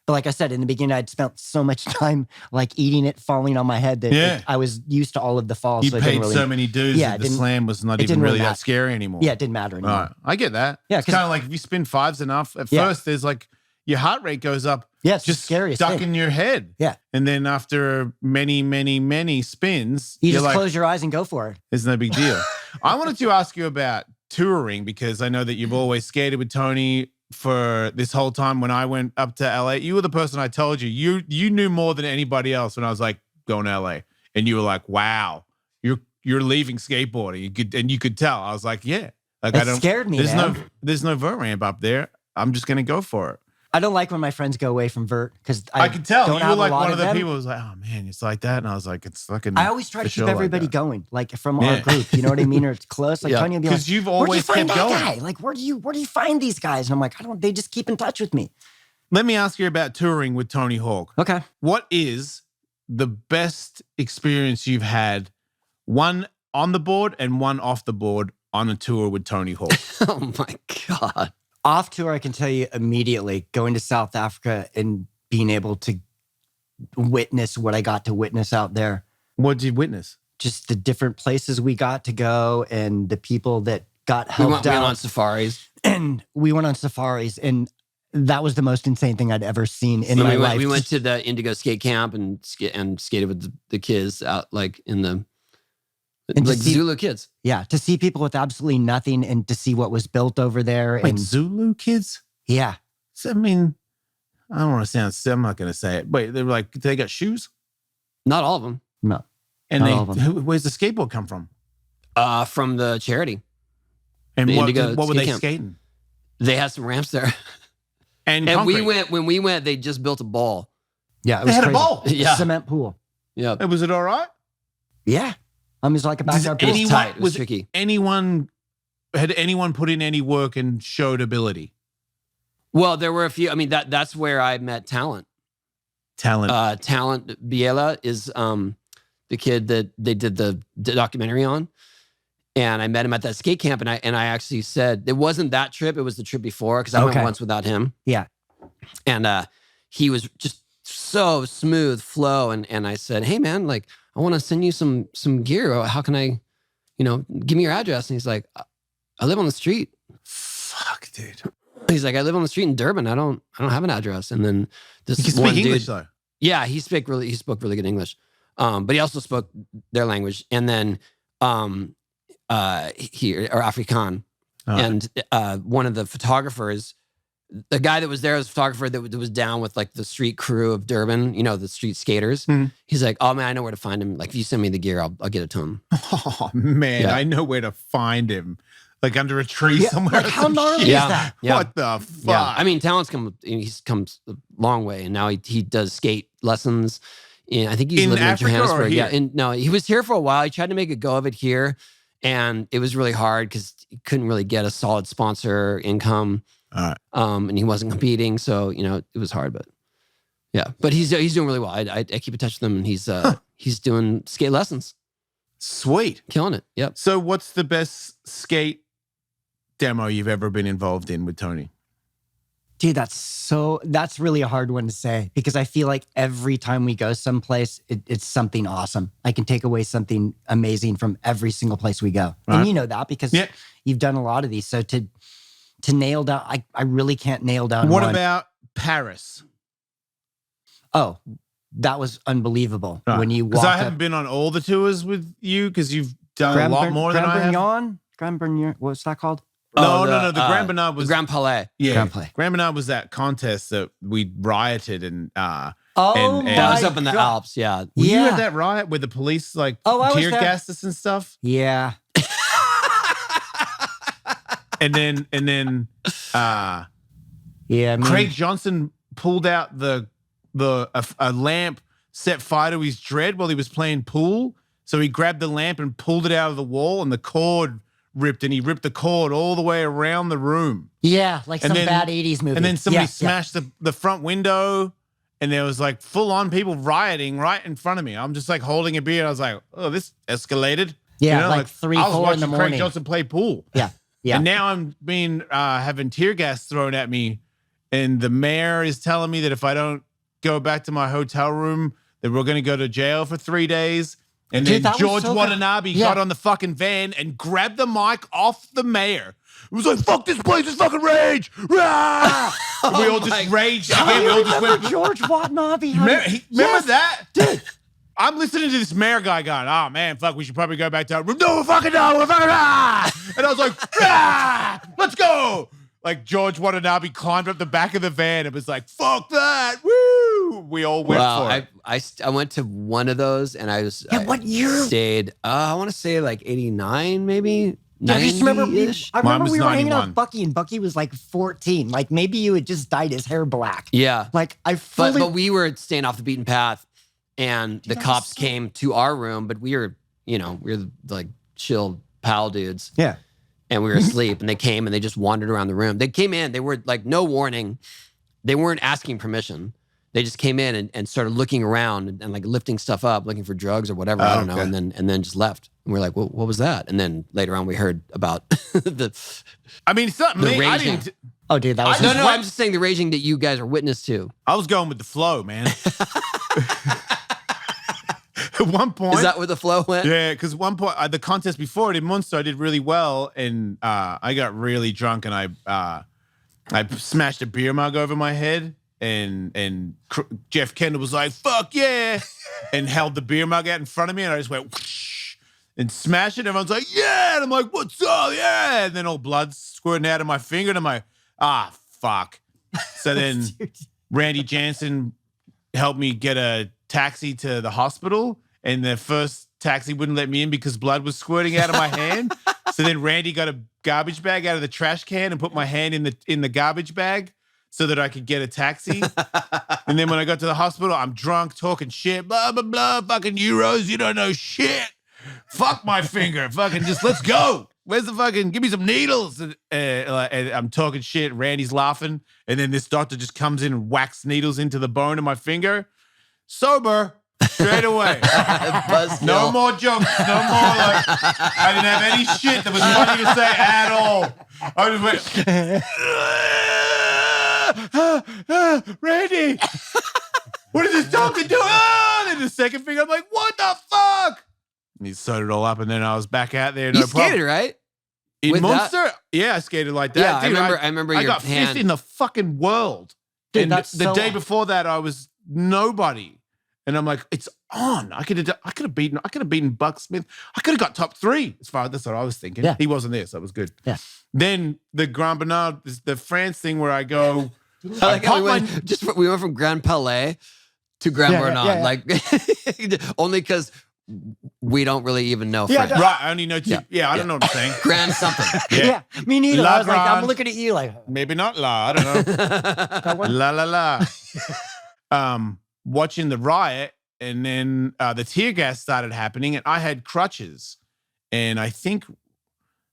But like I said, in the beginning, I'd spent so much time like eating it, falling on my head that I was used to all of the falls. You so paid so many dues that the slam was not even really that scary anymore. Yeah, it didn't matter anymore. Right. I get that. Yeah, it's kind of like if you spin fives enough, at first there's like your heart rate goes up. Yeah, it's just scary. Stuck in your head. Yeah. And then after many, many, many spins, you you're just like, close your eyes and go for it. It's no big deal. I wanted to ask you about touring because I know that you've always skated with Tony for this whole time. When I went up to LA, you were the person I told you knew more than anybody else when I was like going to LA, and you were like, "Wow, you're leaving skateboarding." You could tell. I was like, "Yeah." Like it scared me. There's no vert ramp up there. I'm just gonna go for it. I don't like when my friends go away from vert because I could tell you were like one of the them. people who was like, "Oh man, it's like that," and I was like, "It's fucking." I always try to keep everybody like going, like from our group. You know what I mean? Or it's close. Like Tony would be like, because you've always where'd you find kept that going. guy? Like, where do you find these guys? And I'm like, they just keep in touch with me. Let me ask you about touring with Tony Hawk. Okay. What is the best experience you've had, one on the board and one off the board on a tour with Tony Hawk? Oh my God. Off tour, I can tell you immediately, going to South Africa and being able to witness what I got to witness out there. What did you witness? Just the different places we got to go and the people that got helped out. We went on safaris. And we went on safaris, and that was the most insane thing I'd ever seen in my life. We went to the Indigo skate camp and skated with the kids out like in the Zulu kids. Yeah, to see people with absolutely nothing and to see what was built over there. Wait, and Zulu kids? Yeah. So, I mean, I don't want to sound, I'm not going to say it. Wait, they were like, they got shoes? Not all of them. No. And where's the skateboard come from? From the charity. And the what were they camp. skating? They had some ramps there. And when we went, they just built a ball. Yeah, it they was had crazy. a ball. Yeah. Cement pool. Yeah. Was it all right? Yeah. I mean, it's like a backyard pool. It was tight. It was tricky. Had anyone put in any work and showed ability? Well, there were a few. I mean, that's where I met Talent. Talent Biela is the kid that they did the documentary on. And I met him at that skate camp, and I actually said, it wasn't that trip, it was the trip before, because I went once without him. Yeah. And he was just so smooth flow. And I said, hey man, like, I want to send you some gear. How can I, give me your address? And he's like, I live on the street. Fuck, dude. He's like, I live on the street in Durban. I don't have an address. And then this he can one speak dude, English though. Yeah, he spoke really good English. But he also spoke their language. And then Afrikaan. And one of the photographers, the guy that was there was a photographer that was down with like the street crew of Durban, the street skaters. Mm-hmm. He's like, oh man, I know where to find him. Like, if you send me the gear, I'll get it to him. Oh man, I know where to find him. Like under a tree somewhere. Like how gnarly is that? Yeah. What the fuck? Yeah. I mean, Talent's he's come a long way, and now he does skate lessons. I think he's living in Johannesburg. Yeah. And no, he was here for a while. He tried to make a go of it here, and it was really hard because he couldn't really get a solid sponsor income. All right. And he wasn't competing, so it was hard. But yeah, but he's doing really well. I keep in touch with him, and he's doing skate lessons. Sweet, killing it. Yep. So, what's the best skate demo you've ever been involved in with Tony? Dude, that's really a hard one to say because I feel like every time we go someplace, it's something awesome. I can take away something amazing from every single place we go. Right. And you know that because you've done a lot of these. So to nail down, I really can't nail down What one. about Paris? Oh, that was unbelievable Right. when you Because walk I haven't up. been on all the tours with you because you've done a lot more than I have. Grand Bernier, what's that called? No. The Grand Bernard was the Grand Palais. Yeah, Grand Palais. Grand Bernard was that contest that we rioted and Oh and- my That was up in the God. Alps. Yeah. were you Yeah. at that riot where the police like Oh, I was tear there. gassed us and stuff? Yeah. And then Yeah. I mean, Craig Johnson pulled out a lamp set fire to his dread while he was playing pool. So he grabbed the lamp and pulled it out of the wall, and the cord ripped, and he ripped the cord all the way around the room. yeah, like And some then- bad 80s movie. And then somebody Yeah, smashed the front window, and there was like full on people rioting right in front of me. I'm just like holding a beer, and I was like, "Oh, this escalated." Yeah, like 3, I was 4 in the watching Craig morning. Johnson play pool. Yeah. Yeah. And now I'm being having tear gas thrown at me, and the mayor is telling me that if I don't go back to my hotel room, that we're going to go to jail for 3 days. And Dude, that then was George so good. Watanabe Yeah. got on the fucking van and grabbed the mic off the mayor. It was like, "Fuck this place, it's fucking rage!" Rah! And we all just raged again. We all just went. George Watanabe. Remember Yes. that? Dude. I'm listening to this mayor guy going, "Oh man, fuck, we should probably go back to our room." "No, fucking no, we're fucking And I was like, "Let's go." Like George Watanabe climbed up the back of the van and was like, "Fuck that. Woo." We all went for it. I went to one of those and I was what year? stayed. I want to say like 89, maybe. I just remember, 90-ish. I remember was we were hanging out 91. with Bucky, and Bucky was like 14. Like maybe you had just dyed his hair black. Yeah. Like I fully. But we were staying off the beaten path, and the that was cops so- came to our room, but we were like chill pal dudes, yeah. and we were asleep, and they came and they just wandered around the room. They came in, they were like no warning, they weren't asking permission. They just came in and started looking around and like lifting stuff up, looking for drugs or whatever. I don't know, okay. and then just left. And we're like, what was that? And then later on, we heard about the. I mean, it's not The me. I raging. didn't. Oh, dude, that was. No, his- no, I'm just saying the raging that you guys are witness to. I was going with the flow, man. At one point, Is that where the flow went? yeah, because one point the contest before it in Munster, I did really well, and I got really drunk, and I smashed a beer mug over my head, and Jeff Kendall was like, "Fuck yeah," and held the beer mug out in front of me, and I just went whoosh, and smashed it. And everyone's like, "Yeah," and I'm like, "What's up?" Yeah, and then all blood squirting out of my finger, and I'm like, fuck. So then Randy Jansen helped me get a taxi to the hospital, and the first taxi wouldn't let me in because blood was squirting out of my hand. So then Randy got a garbage bag out of the trash can and put my hand in the garbage bag so that I could get a taxi. And then when I got to the hospital, I'm drunk, talking shit, blah, blah, blah, fucking Euros, you don't know shit. Fuck my finger. Fucking just let's go. Where's the fucking, give me some needles. And I'm talking shit. Randy's laughing. And then this doctor just comes in and whacks needles into the bone of my finger. Sober. Straight away. No more jokes. No more like, I didn't have any shit that was funny to say at all. I just went, Randy, what is this doctor doing? And then the second finger, I'm like, what the fuck? And he sewed it all up, and then I was back out there. No You problem. skated, right? In with that? Munster? Yeah, I skated like that. Yeah, Dude, I remember I your got fifth hand. in the fucking world. Dude, and that's the so- day before that, I was nobody. And I'm like, it's on. I could have beaten Buck Smith. I could have got top 3. As far as that's what I was thinking. Yeah. He wasn't there, so it was good. Yeah. Then the Grand Bernard, the France thing where I go. I like how pop we went from Grand Palais to Grand Yeah, Bernard, yeah, yeah. like only because we don't really even know Yeah, French. Right, I only know 2. Yeah. Yeah, I don't know what I'm saying. Grand something. Yeah. Me neither. La I was like, I'm Grande. looking at you like. Maybe not la. I don't know. La la la. Watching the riot, and then the tear gas started happening, and I had crutches, and I think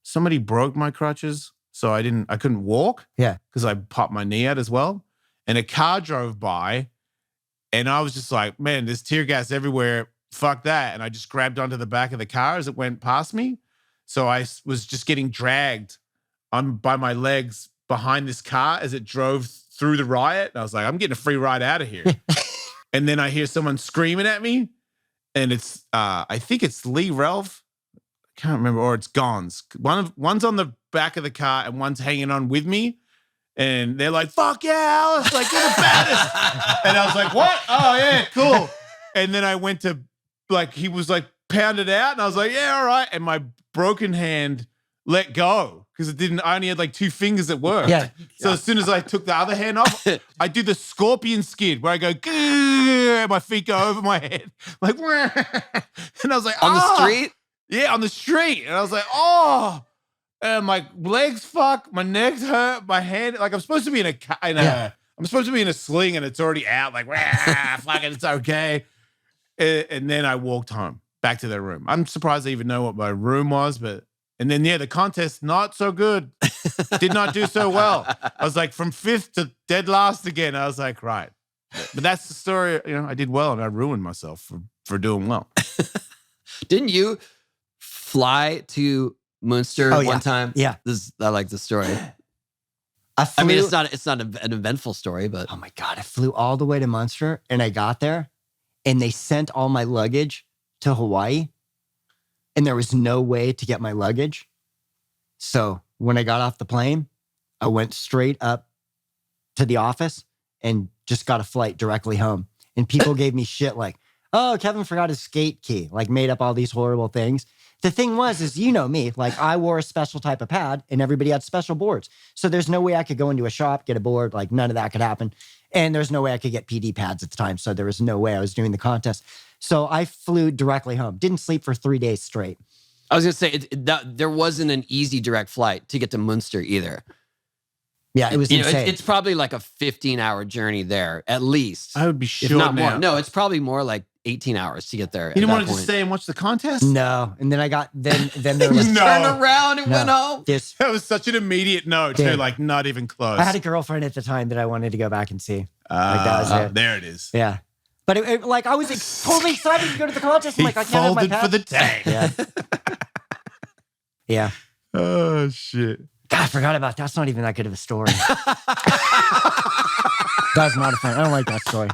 somebody broke my crutches, so I couldn't walk. Yeah. Because I popped my knee out as well, and a car drove by, and I was just like, man, there's tear gas everywhere. Fuck that, and I just grabbed onto the back of the car as it went past me, so I was just getting dragged by my legs behind this car as it drove through the riot. And I was like, I'm getting a free ride out of here. And then I hear someone screaming at me, and it's I think it's Lee Ralph. I can't remember, or it's Gons. One's on the back of the car and one's hanging on with me. And they're like, fuck yeah, Ellis, like, you're the baddest. And I was like, what? Oh, yeah, cool. And then I went to, like, he was like pounded out. And I was like, yeah, all right. And my broken hand let go because I only had like 2 fingers that worked. Yeah. So as soon as I took the other hand off, I do the scorpion skid where I go, and my feet go over my head. Like, and I was like, On the street? Yeah, on the street. And I was like, oh. And my legs fuck, my neck's hurt, my head. Like I'm supposed to be I'm supposed to be in a sling and it's already out. Like, fuck it, it's okay. And then I walked home, back to their room. I'm surprised I even know what my room was, and then the contest, not so good. Did not do so well. I was like from 5th to dead last again. I was like, right. But that's the story. I did well and I ruined myself for doing well. Didn't you fly to Munster one time? Yeah. I like the story. I mean, it's not an eventful story, but oh my God, I flew all the way to Munster and I got there and they sent all my luggage to Hawaii and there was no way to get my luggage. So when I got off the plane, I went straight up to the office and just got a flight directly home. And people gave me shit like, oh, Kevin forgot his skate key, like made up all these horrible things. The thing is you know me, like I wore a special type of pad and everybody had special boards. So there's no way I could go into a shop, get a board, like none of that could happen. And there's no way I could get PD pads at the time. So there was no way I was doing the contest. So I flew directly home. Didn't sleep for 3 days straight. I was going to say there wasn't an easy direct flight to get to Munster either. Yeah, it was insane. It's probably like a 15-hour journey there, at least. I would be if sure not now. more. No, it's probably more like 18 hours to get there. You didn't want to just stay and watch the contest? No. And then I got, then there was. No. Turned around and went home. That was such an immediate no, too, Dude. like not even close. I had a girlfriend at the time that I wanted to go back and see. Like that was it. There it is. Yeah. But like I was totally excited to go to the contest. I'm like, I can't have my folded pad. for the day. Yeah. Yeah. Oh, shit. God, I forgot about that. That's not even that good of a story. That's not a fun. I don't like that story.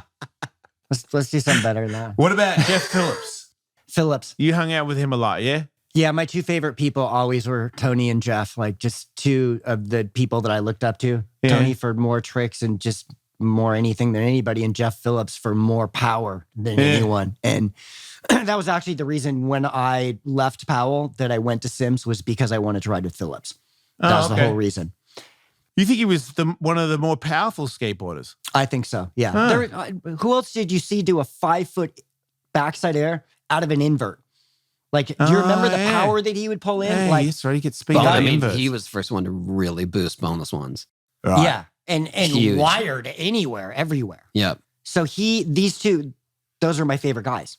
Let's do something better than that. What about Jeff Phillips? Phillips. You hung out with him a lot, yeah? Yeah, my 2 favorite people always were Tony and Jeff. Like just 2 of the people that I looked up to. Yeah. Tony for more tricks and just more anything than anybody, and Jeff Phillips for more power than anyone. And that was actually the reason when I left Powell that I went to Sims was because I wanted to ride with Phillips. That was the whole reason. You think he was one of the more powerful skateboarders? I think so, yeah. Huh. Who else did you see do a 5-foot backside air out of an invert? Like, do you remember the power that he would pull in? Yeah, like, that's right. He gets speed But, out I of mean, inverts. he was the first one to really boost boneless ones. Right. yeah, and Huge. wired anywhere, everywhere. Yep. So these 2, those are my favorite guys.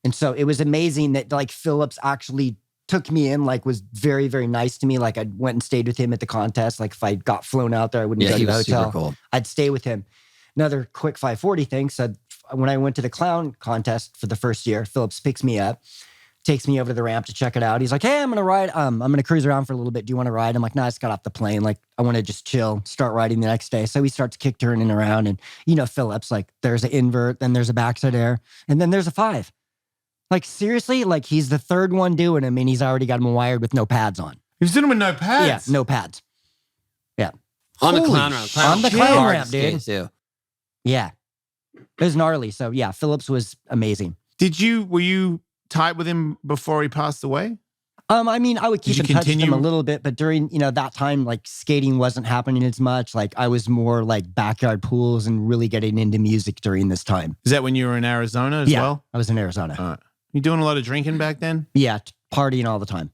And so it was amazing that like Phillips actually took me in, like was very, very nice to me. Like I went and stayed with him at the contest. Like if I got flown out there, I wouldn't go he to the was hotel. super cool. I'd stay with him. Another quick 540 thing. So when I went to the clown contest for the first year, Phillips picks me up, takes me over to the ramp to check it out. He's like, hey, I'm going to ride. I'm going to cruise around for a little bit. Do you want to ride? I'm like, no, I just got off the plane. Like I want to just chill, start riding the next day. So we start to kick turning around and Phillips, like there's an invert, then there's a backside air, and then there's a 5. Like seriously, like he's the 3rd one doing him and he's already got him wired with no pads on. He was doing it with no pads? Yeah, no pads. Yeah. On the Holy clown ramp. On the was clown hard ramp, to skate, dude. too. Yeah. It was gnarly. So yeah, Phillips was amazing. Were you tight with him before he passed away? I mean, I would keep Did in you touch with him continue- a little bit, but during, that time, like skating wasn't happening as much. Like I was more like backyard pools and really getting into music during this time. Is that when you were in Arizona as Yeah, well? I was in Arizona. All right. You doing a lot of drinking back then? Yeah, partying all the time.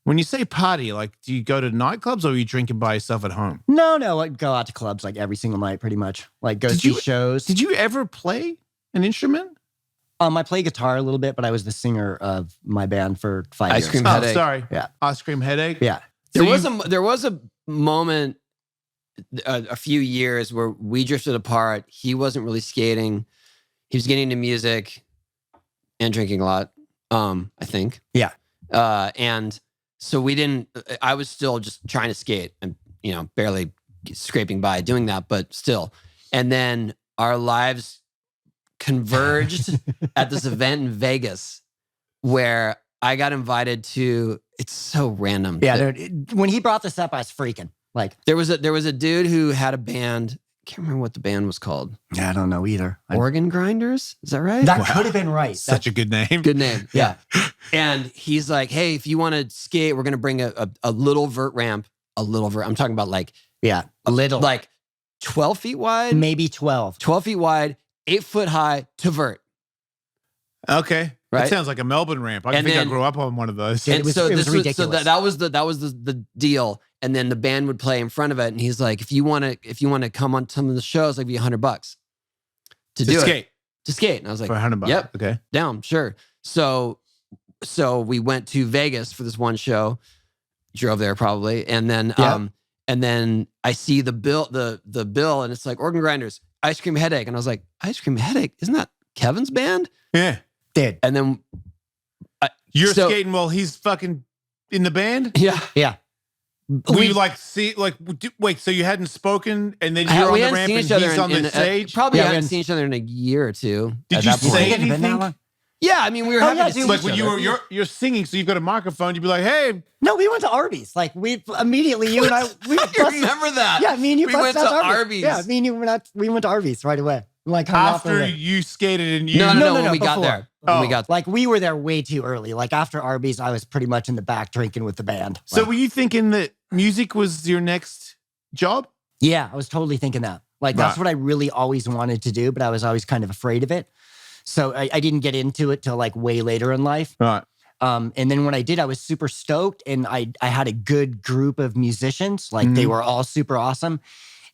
When you say party, like, do you go to nightclubs or are you drinking by yourself at home? No, I'd go out to clubs like every single night, pretty much. Like go Did see you- shows. Did you ever play an instrument? I play guitar a little bit, but I was the singer of my band for 5 Ice years. cream Oh, headache. sorry. Yeah. Ice cream headache. Yeah. There So was a moment a few years where we drifted apart. He wasn't really skating. He was getting into music and drinking a lot, I think. Yeah. And so I was still just trying to skate and, barely scraping by doing that, but still. And then our lives converged at this event in Vegas where I got invited to, it's so random. Yeah, dude, when he brought this up, I was freaking. Like There was a dude who had a band. Can't remember what the band was called. I don't know either. Organ Grinders? Is that right? That could have been right. Such a good name. Good name. Yeah. And he's like, hey, if you want to skate, we're going to bring a little vert ramp. A little vert. I'm talking about like a little, like 12 feet wide. maybe 12. 12 feet wide, 8 foot high to vert. Okay. Right. That sounds like a Melbourne ramp. I And think I then- grew up on one of those. It was ridiculous. So that was the deal. And then the band would play in front of it. And he's like, if you want to come on some of the shows, I'll give you $100 to do skate. it. To skate. And I was like, For $100. Yep. Okay. down, sure. So we went to Vegas for this one show, drove there probably. And then, and then I see the bill, the bill, and it's like Organ Grinders, Ice Cream Headache. And I was like, Ice Cream Headache? Isn't that Kevin's band? Yeah. Did. And then You're So- skating while he's fucking in the band? Yeah. Were you like, wait, so you hadn't spoken and then we you're on the hadn't ramp seen and each other he's on the stage? probably Yeah, we hadn't hadn't- seen each other in a year or two. Did at you that point. say Had it been that anything? long? Yeah, I mean, we were Oh, happy yeah, to see dude. each Like when other. you're singing, so you've got a microphone, you'd be like, hey, No, we went to Arby's. Like we immediately, you and I, we I busted- remember that. Yeah, me and you We busted went out to Arby's. Yeah, me and you we went to Arby's right away. Like hung out after there. you skated and you. No, No, when we got before. there. When we Oh. got Like we were there way too early. Like after Arby's, I was pretty much in the back drinking with the band. So Like, were you thinking that music was your next job? yeah, I was totally thinking that. Like that's Right. what I really always wanted to do, but I was always kind of afraid of it. So I didn't get into it till like way later in life. Right. And then when I did, I was super stoked, and I had a good group of musicians. Like they Mhm. were all super awesome.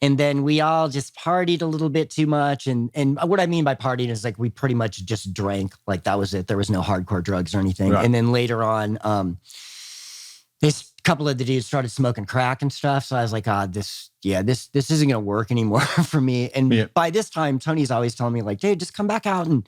And then we all just partied a little bit too much. And what I mean by partying is like we pretty much just drank. Like that was it. There was no hardcore drugs or anything. Right. And then later on, this couple of the dudes started smoking crack and stuff. So I was like, this isn't gonna work anymore for me. And Yeah. by this time, Tony's always telling me like, dude, just come back out and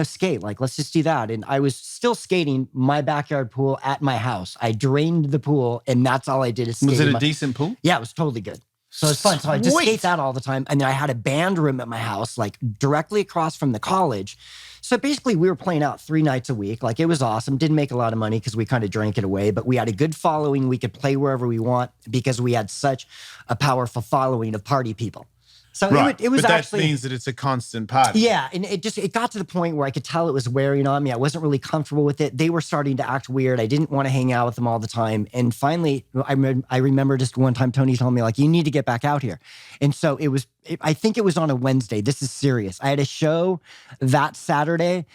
skate. Like, let's just do that. And I was still skating my backyard pool at my house. I drained the pool, and that's all I did is skate. Was it in a my- decent pool? Yeah, it was totally good. So it's fun. So I just Sweet. skate that all the time. And then I had a band room at my house, like directly across from the college. So basically we were playing out 3 nights a week. Like it was awesome. Didn't make a lot of money because we kind of drank it away, but we had a good following. We could play wherever we want because we had such a powerful following of party people. So Right. it was but actually. that means that it's a constant party. Yeah, and it got to the point where I could tell it was wearing on me. I wasn't really comfortable with it. They were starting to act weird. I didn't want to hang out with them all the time. And finally, I remember just one time Tony told me like, you need to get back out here. And so I think it was on a Wednesday. This is serious. I had a show that Saturday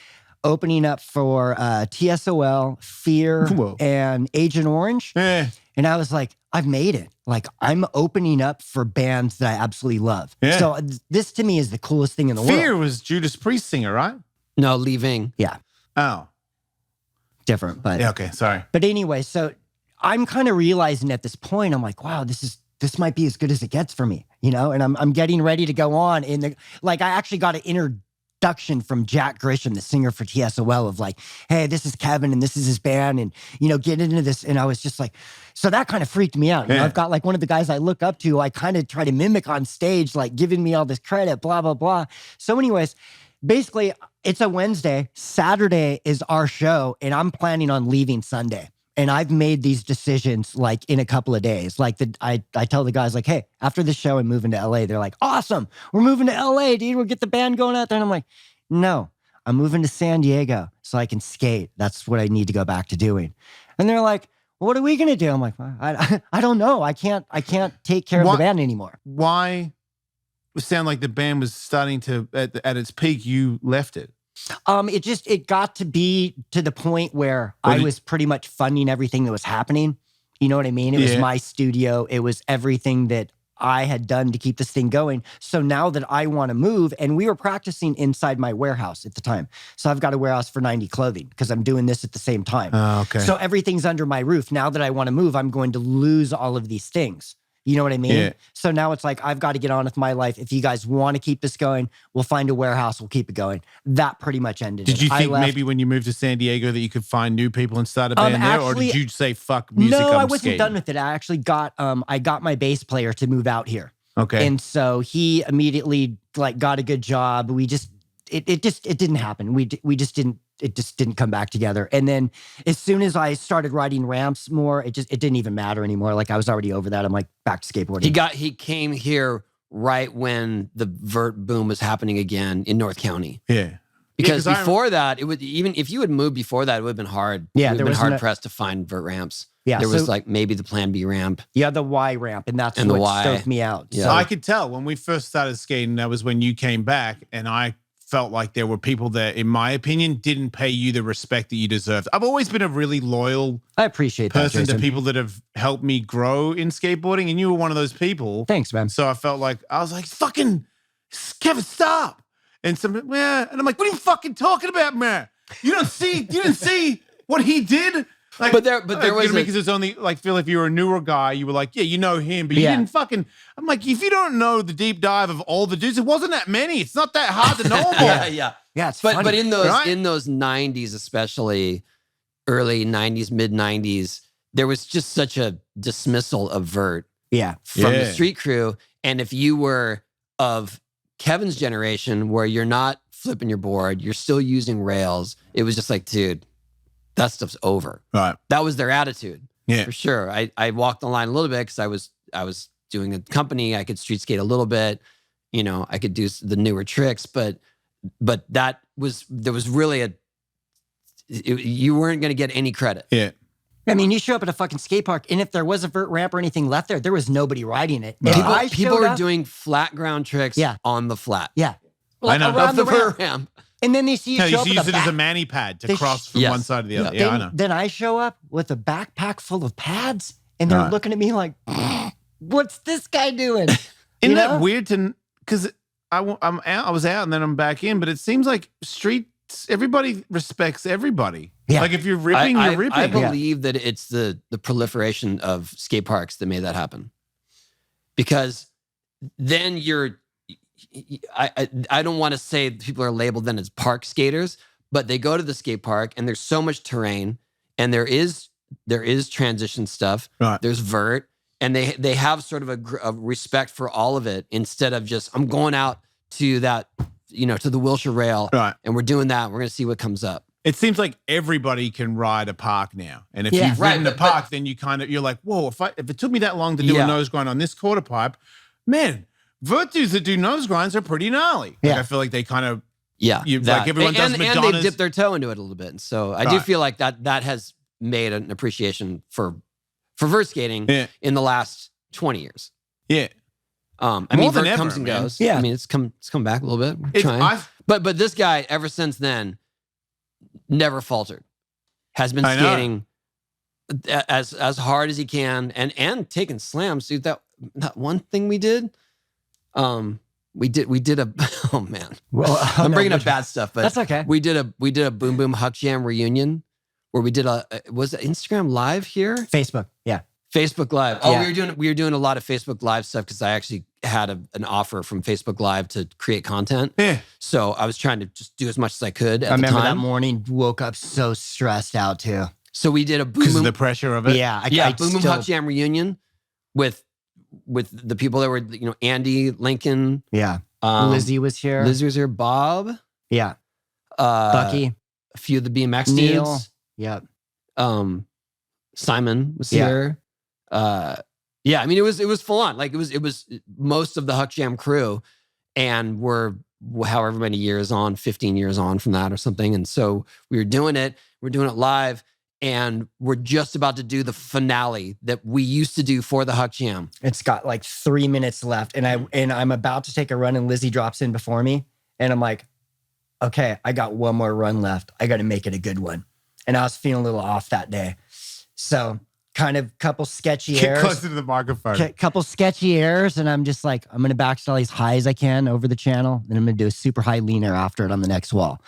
opening up for TSOL, Fear, Whoa. and Agent Orange. Yeah. And I was like, I've made it. Like I'm opening up for bands that I absolutely love. Yeah. So this to me is the coolest thing in the world. Fear was Judas Priest singer, right? no leaving. Oh. Different, but Yeah, okay. Sorry. but anyway, so I'm kind of realizing at this point, I'm like, wow, this might be as good as it gets for me, and I'm getting ready to go on. And I actually got an introduction from Jack Grisham, the singer for TSOL, of like, hey, this is Kevin and this is his band, and get into this. And I was just like, so that kind of freaked me out. Yeah. I've got like one of the guys I look up to, I kind of try to mimic on stage, like giving me all this credit, blah, blah, blah. So anyways, basically it's a Wednesday. Saturday is our show, and I'm planning on leaving Sunday. And I've made these decisions like in a couple of days. Like I tell the guys like, hey, after the show, I'm moving to LA. They're like, awesome. We're moving to LA, dude. We'll get the band going out there. And I'm like, no, I'm moving to San Diego so I can skate. That's what I need to go back to doing. And they're like, well, what are we going to do? I'm like, I don't know. I can't take care of the band anymore. Why it sound like the band was starting to at its peak, you left it? It got to be to the point where What I did- was pretty much funding everything that was happening. You know what I mean? It was Yeah. my studio. It was everything that I had done to keep this thing going. So now that I want to move, and we were practicing inside my warehouse at the time. So I've got a warehouse for 90 clothing because I'm doing this at the same time. Oh, okay. So everything's under my roof. Now that I want to move, I'm going to lose all of these things. You know what I mean? Yeah. So now it's like, I've got to get on with my life. If you guys want to keep this going, we'll find a warehouse. We'll keep it going. That pretty much ended. Did it. you I think left- maybe when you moved to San Diego that you could find new people and start a band there? Or actually- did you say, fuck music, No, I'm I wasn't skating? done with it. I actually got I got my bass player to move out here. Okay. And so he immediately like got a good job. We just it didn't happen. We just didn't it just didn't come back together. And then as soon as I started riding ramps more, it didn't even matter anymore. Like I was already over that. I'm like back to skateboarding. He came here right when the vert boom was happening again in North County. Yeah. Because before that, it would, even if you had moved before that, it would have been hard. Yeah, there was hard pressed to find vert ramps. Yeah, there was like maybe the Plan B ramp. Yeah, the Y ramp, and that's what stoked me out. Yeah. So I could tell when we first started skating, that was when you came back, and I felt like there were people that, in my opinion, didn't pay you the respect that you deserved. I've always been a really loyal I appreciate that, person to Jason. people that have helped me grow in skateboarding, and you were one of those people. Thanks, man. So I felt like I was like, fucking Kevin, stop. And some, yeah, and I'm like, what are you fucking talking about, man? You didn't see what he did? Like, but there was because it's only like, Phil, if you were a newer guy, you were like, yeah, you know him, but you didn't fucking. I'm like, if you don't know the deep dive of all the dudes, it wasn't that many. It's not that hard to know about. yeah. It's but funny. but in those Right? in those 90s, especially early 90s, mid 90s, there was just such a dismissal of vert from the street crew. And if you were of Kevin's generation, where you're not flipping your board, you're still using rails, it was just like, dude, that stuff's over. Right. That was their attitude. Yeah. For sure. I walked the line a little bit because I was doing a company. I could street skate a little bit. You know, I could do the newer tricks, but there was really you weren't going to get any credit. Yeah. I mean, you show up at a fucking skate park, and if there was a vert ramp or anything left there was nobody riding it. People were doing flat ground tricks on the flat. Yeah. I know. Around Of the the ramp. vert ramp. And then they see you No, show you up use with it as a mani pad to cross from one side to the other. Yeah, I know. Then I show up with a backpack full of pads, and they're looking at me like, what's this guy doing? Isn't that weird because I'm out, I was out and then I'm back in, but it seems like everybody respects everybody. Yeah. Like if you're ripping, you're ripping. I believe that it's the proliferation of skate parks that made that happen. Because then I don't want to say people are labeled then as park skaters, but they go to the skate park and there's so much terrain and there is transition stuff. Right. There's vert, and they have sort of a respect for all of it instead of just, I'm going out to that, to the Wilshire rail, and we're doing that. We're going to see what comes up. It seems like everybody can ride a park now. And if you've ridden a park, then you're like, whoa, if it took me that long to do a nose grind on this quarter pipe, man, vert dudes that do nose grinds are pretty gnarly. Like, I feel like they kind of, like everyone does Madonna's. And they dip their toe into it a little bit. And so I do feel like that has made an appreciation for vert skating in the last 20 years. Yeah. I mean, vert ever, comes and man. goes. Yeah. I mean, it's come back a little bit. We're trying. But this guy, ever since then, never faltered. Has been skating as hard as he can and taking slams. Dude, that one thing we did, we did a oh man. Well, I'm bringing up bad stuff, but that's okay. We did a Boom Boom Huck Jam reunion where we did was it Instagram Live here? Facebook, yeah. Facebook Live. Oh, we were doing a lot of Facebook Live stuff because I actually had an offer from Facebook Live to create content. Yeah. So I was trying to just do as much as I could at I the remember time. that morning, woke up so stressed out too. So we did a Boom Because of Boom, the pressure of it. Yeah, Boom Boom Huck Jam reunion with the people that were, Andy, Lincoln. Yeah. Lizzie was here. Lizzie was here. Bob. Yeah. Bucky. A few of the BMX Neil. dudes. Yep. Simon was here. I mean, it was full on. Like it was most of the Huck Jam crew, and we're however many years on, 15 years on from that or something. And so we're doing it live, and we're just about to do the finale that we used to do for the Huck Jam. It's got like 3 minutes left, and I'm about to take a run, and Lizzie drops in before me, and I'm like, okay, I got one more run left. I got to make it a good one. And I was feeling a little off that day. So kind of couple sketchy Get errors. closer to the microphone. Couple sketchy errors, and I'm just like, I'm going to backstyle as high as I can over the channel, and I'm going to do a super high leaner after it on the next wall.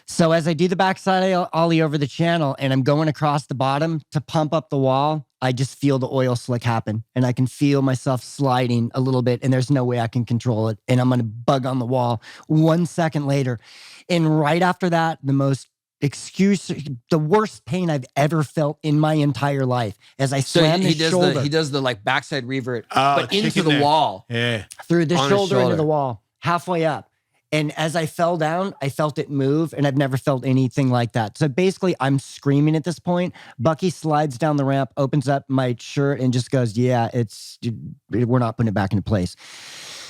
So as I do the backside ollie over the channel, and I'm going across the bottom to pump up the wall, I just feel the oil slick happen, and I can feel myself sliding a little bit, and there's no way I can control it, and I'm going to bug on the wall 1 second later. And right after that, the worst pain I've ever felt in my entire life as I slam his shoulder. He does the like backside revert, Oh, but into chicken the neck. wall. Yeah. Through the on his shoulder into shoulder. the wall, halfway up. And as I fell down, I felt it move, and I've never felt anything like that. So basically, I'm screaming at this point. Bucky slides down the ramp, opens up my shirt, and just goes, "Yeah, we're not putting it back into place."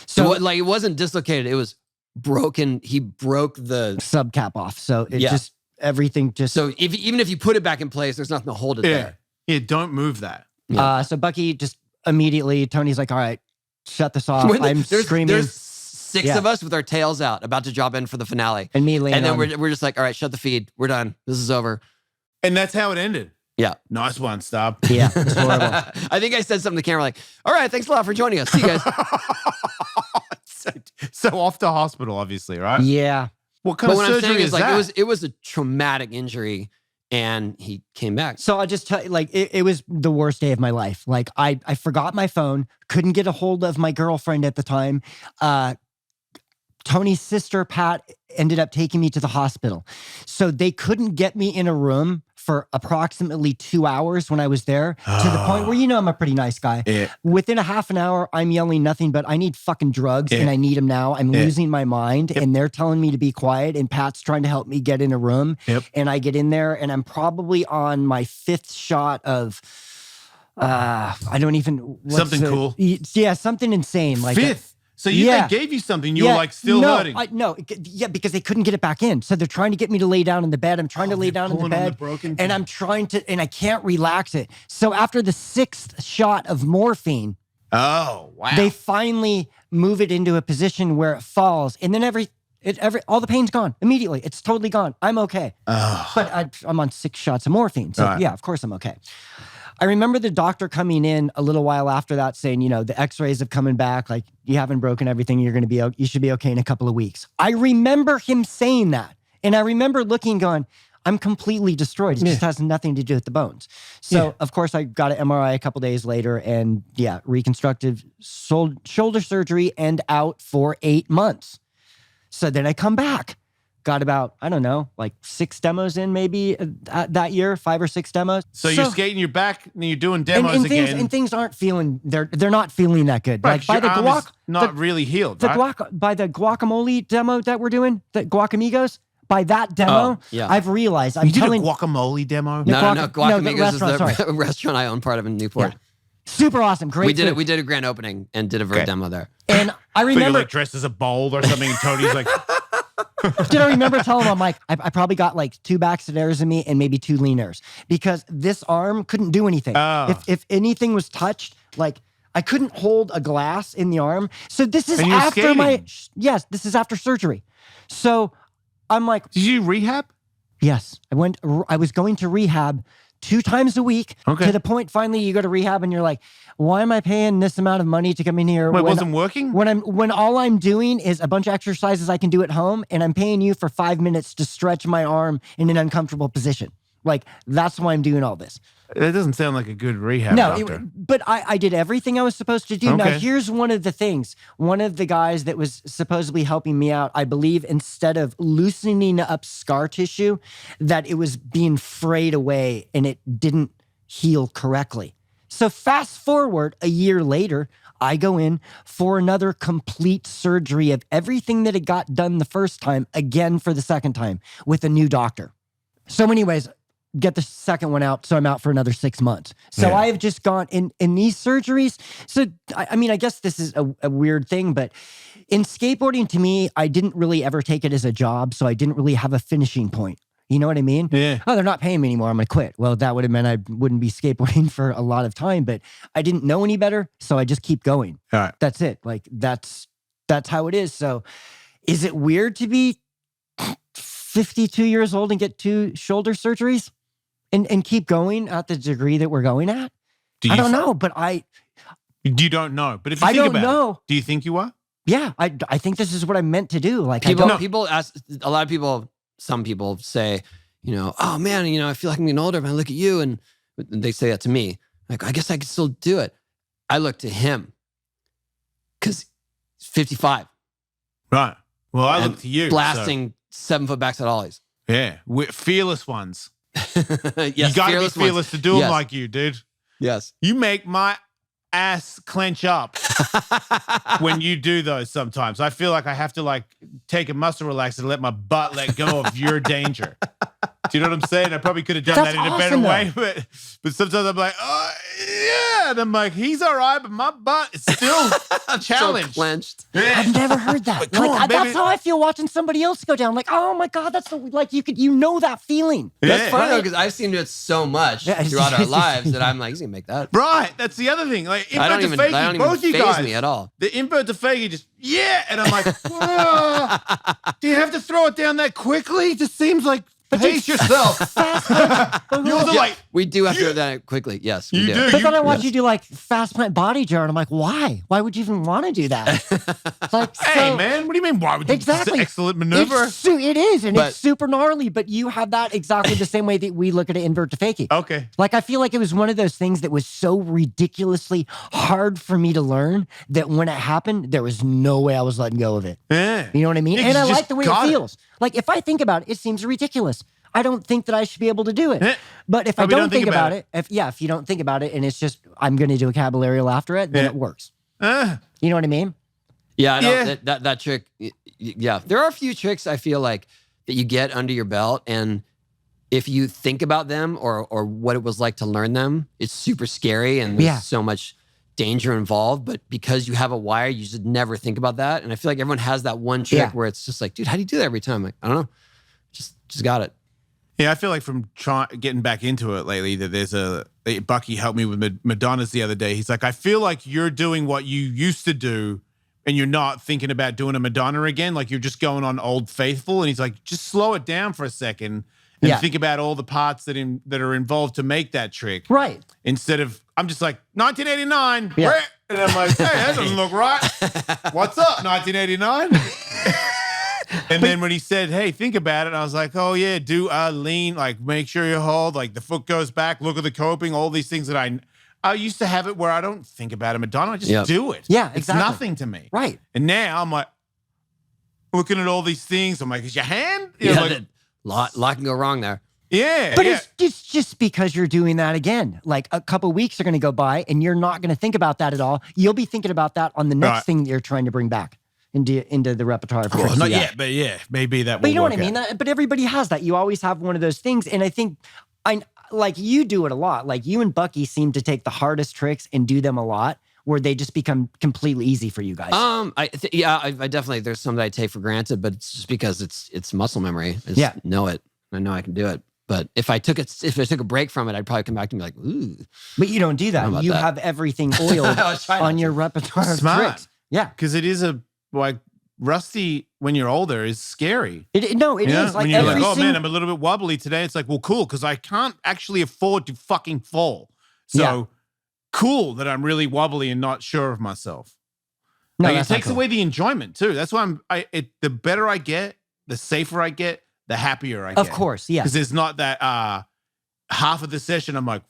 So like it wasn't dislocated; it was broken. He broke the subcap off, so it just everything just. So even if you put it back in place, there's nothing to hold it there. Yeah, don't move that. Yeah. So Bucky just immediately, Tony's like, "All right, shut this off." I'm screaming. There's 6 of us with our tails out, about to drop in for the finale, and me laying. And then we're just like, "All right, shut the feed. We're done. This is over." And that's how it ended. Yeah. Nice one, Staab. Yeah, it's horrible. I think I said something to the camera like, "All right, thanks a lot for joining us. See you guys." so off to hospital, obviously, right? Yeah. What kind of surgery is like that? it was a traumatic injury, and he came back. So I'll just tell you, like, it was the worst day of my life. Like, I forgot my phone, couldn't get a hold of my girlfriend at the time. Tony's sister, Pat, ended up taking me to the hospital. So they couldn't get me in a room for approximately 2 hours when I was there, to the point where, I'm a pretty nice guy. Yeah. Within a half an hour, I'm yelling nothing but I need fucking drugs and I need them now. I'm losing my mind and they're telling me to be quiet, and Pat's trying to help me get in a room. And I get in there and I'm probably on my 5th shot of, I don't even... Something cool? Yeah, something insane. Like 5th? So they gave you something, you were like still hurting. Because they couldn't get it back in. So they're trying to get me to lay down in the bed. I'm trying to lay down in the bed, and I'm trying to, and I can't relax it. So after the 6th shot of morphine, they finally move it into a position where it falls, and then all the pain's gone immediately. It's totally gone. I'm okay. But I'm on 6 shots of morphine. So yeah, of course I'm okay. I remember the doctor coming in a little while after that saying, the x-rays have coming back. Like, you haven't broken everything. You should be okay in a couple of weeks. I remember him saying that. And I remember looking, going, I'm completely destroyed. It just has nothing to do with the bones. So, of course, I got an MRI a couple days later, and reconstructive shoulder surgery and out for 8 months. So then I come back. Got about, I don't know, like 6 demos in maybe that year, 5 or 6 demos. So you're skating your back and you're doing demos again. And things aren't feeling, they're not feeling that good. Right, like by the arm is not really healed, by the guacamole demo that we're doing, the Guacamigos, by that demo, I've realized, you did a guacamole demo? No, Guacamigos is the restaurant I own part of in Newport. Yeah. Super awesome. Great. We did a grand opening and did a vert demo there. And I remember. So you're like dressed as a bowl or something, and Tony's like... Did I remember telling him, Mike, I probably got like 2 back stairs in me and maybe 2 leaners, because this arm couldn't do anything. If anything was touched, like I couldn't hold a glass in the arm. So this is after this is after surgery. So I'm like, did you rehab? Yes, I was going to rehab 2 times a week, to the point finally you go to rehab and you're like, why am I paying this amount of money to come in here? Wait, it wasn't working? When all I'm doing is a bunch of exercises I can do at home, and I'm paying you for 5 minutes to stretch my arm in an uncomfortable position. Like, that's why I'm doing all this. That doesn't sound like a good rehab doctor. But I did everything I was supposed to do. Okay. Now, here's one of the things. One of the guys that was supposedly helping me out, I believe, instead of loosening up scar tissue, that it was being frayed away and it didn't heal correctly. So fast forward a year later, I go in for another complete surgery of everything that had got done the first time, again for the second time, with a new doctor. So anyways, get the second one out, so I'm out for another 6 months. So I have just gone in these surgeries. So, I mean, I guess this is a weird thing, but in skateboarding, to me, I didn't really ever take it as a job, so I didn't really have a finishing point. You know what I mean? Yeah. Oh, they're not paying me anymore. I'm going to quit. Well, that would have meant I wouldn't be skateboarding for a lot of time, but I didn't know any better, so I just keep going. All right. That's it. Like, that's how it is. So is it weird to be 52 years old and get 2 shoulder surgeries and keep going at the degree that we're going at? I don't know, but You don't know. But if you think about it, do you think you are? Yeah, I think this is what I'm meant to do. Like, people ask, a lot of people, some people say, oh man, I feel like I'm getting older when I look at you, and they say that to me. Like, I guess I could still do it. I look to him because he's 55. Right. Well, I look to you. Blasting 7-foot backs at ollies. Yeah. We're fearless ones. Yes, you got to be fearless to do them like you, dude. Yes. You make my ass clench up when you do those sometimes. I feel like I have to like take a muscle relaxer to let my butt let go of your danger. Do you know what I'm saying? I probably could have done that in a better way, but sometimes I'm like, oh yeah, and I'm like, he's all right, but my butt is still challenged. So clenched. Yeah. I've never heard that. Come on, baby. That's how I feel watching somebody else go down. Like, oh my God, that's like you know that feeling. That's Yeah. funny though, because I've seen him do it so much throughout our lives that I'm like, he's gonna make that. Right, that's the other thing. Like I don't invert even to fakie, both you faze guys. me at all. The invert to fakie just and I'm like, "Whoa, do you have to throw it down that quickly? It just seems like pace yourself. Yours are like We do have to do that quickly. Yes, we You do. But then I watch you do like fast plant body jar, and I'm like, why? Why would you even want to do that? It's like, hey so- man, what do you mean? Why would you? Exactly. It's an excellent maneuver. It is, and But- it's super gnarly. But you have that exactly the same way that we look at an invert to fakie. Okay. Like, I feel like it was one of those things that was so ridiculously hard for me to learn that when it happened, there was no way I was letting go of it. Yeah. You know what I mean? Yeah, And I you just like the way got it it. feels. Like, if I think about it, it seems ridiculous. I don't think that I should be able to do it. Yeah. But if I Probably don't think about it, if you don't think about it and it's just, I'm going to do a caballerial after it, then Yeah. it works. Uh, You know what I mean? Yeah, I don't, Yeah. that trick. Yeah, there are a few tricks I feel like that you get under your belt, and if you think about them or what it was like to learn them, it's super scary and there's so much danger involved. But because you have a wire, you just never think about that. And I feel like everyone has that one trick where it's just like, dude, how do you do that every time? Like, I don't know, just got it. yeah, I feel like from getting back into it lately that there's Bucky helped me with Madonna's the other day. He's like, I feel like you're doing what you used to do and you're not thinking about doing a Madonna again. Like you're just going on Old Faithful. And he's like, just slow it down for a second and think about all the parts that are involved to make that trick. Right. Instead of, I'm just like, 1989. Yeah. And I'm like, hey, that doesn't look right. What's up, 1989? And then when he said, hey, think about it, I was like, oh, yeah, do lean, like make sure you hold, like the foot goes back, look at the coping, all these things that I used to have it where I don't think about it. Madonna, I just do it. Yeah, It's exactly. nothing to me. Right. And now I'm like, looking at all these things. I'm like, is your hand? Yeah, Like, lot can go wrong there. yeah. But yeah. it's just because you're doing that again. Like a couple weeks are going to go by and you're not going to think about that at all. You'll be thinking about that on the next Right. thing that you're trying to bring back into the repertoire. For Well, tricks. not Yeah. yet, but yeah, maybe that will But you know what I work mean? out. But everybody has that. You always have one of those things. And I think like you do it a lot. Like you and Bucky seem to take the hardest tricks and do them a lot where they just become completely easy for you guys. I definitely, there's some that I take for granted, but it's just because it's muscle memory. I just know it. I know I can do it. But if I took a break from it, I'd probably come back and be like, ooh. But you don't do How that. about You that? have everything oiled I was trying on not your to. repertoire of Smart. tricks. Yeah. Because it is like rusty when you're older is scary. It is. Yeah? Like when you're like, every oh man, single- I'm a little bit wobbly today. It's like, well, cool, because I can't actually afford to fucking fall. So Yeah. cool that I'm really wobbly and not sure of myself. No, Like, it that's not takes cool. away the enjoyment too. That's why the better I get, the safer I get, the happier I get. Of course, yeah. Because there's not that half of the session I'm like,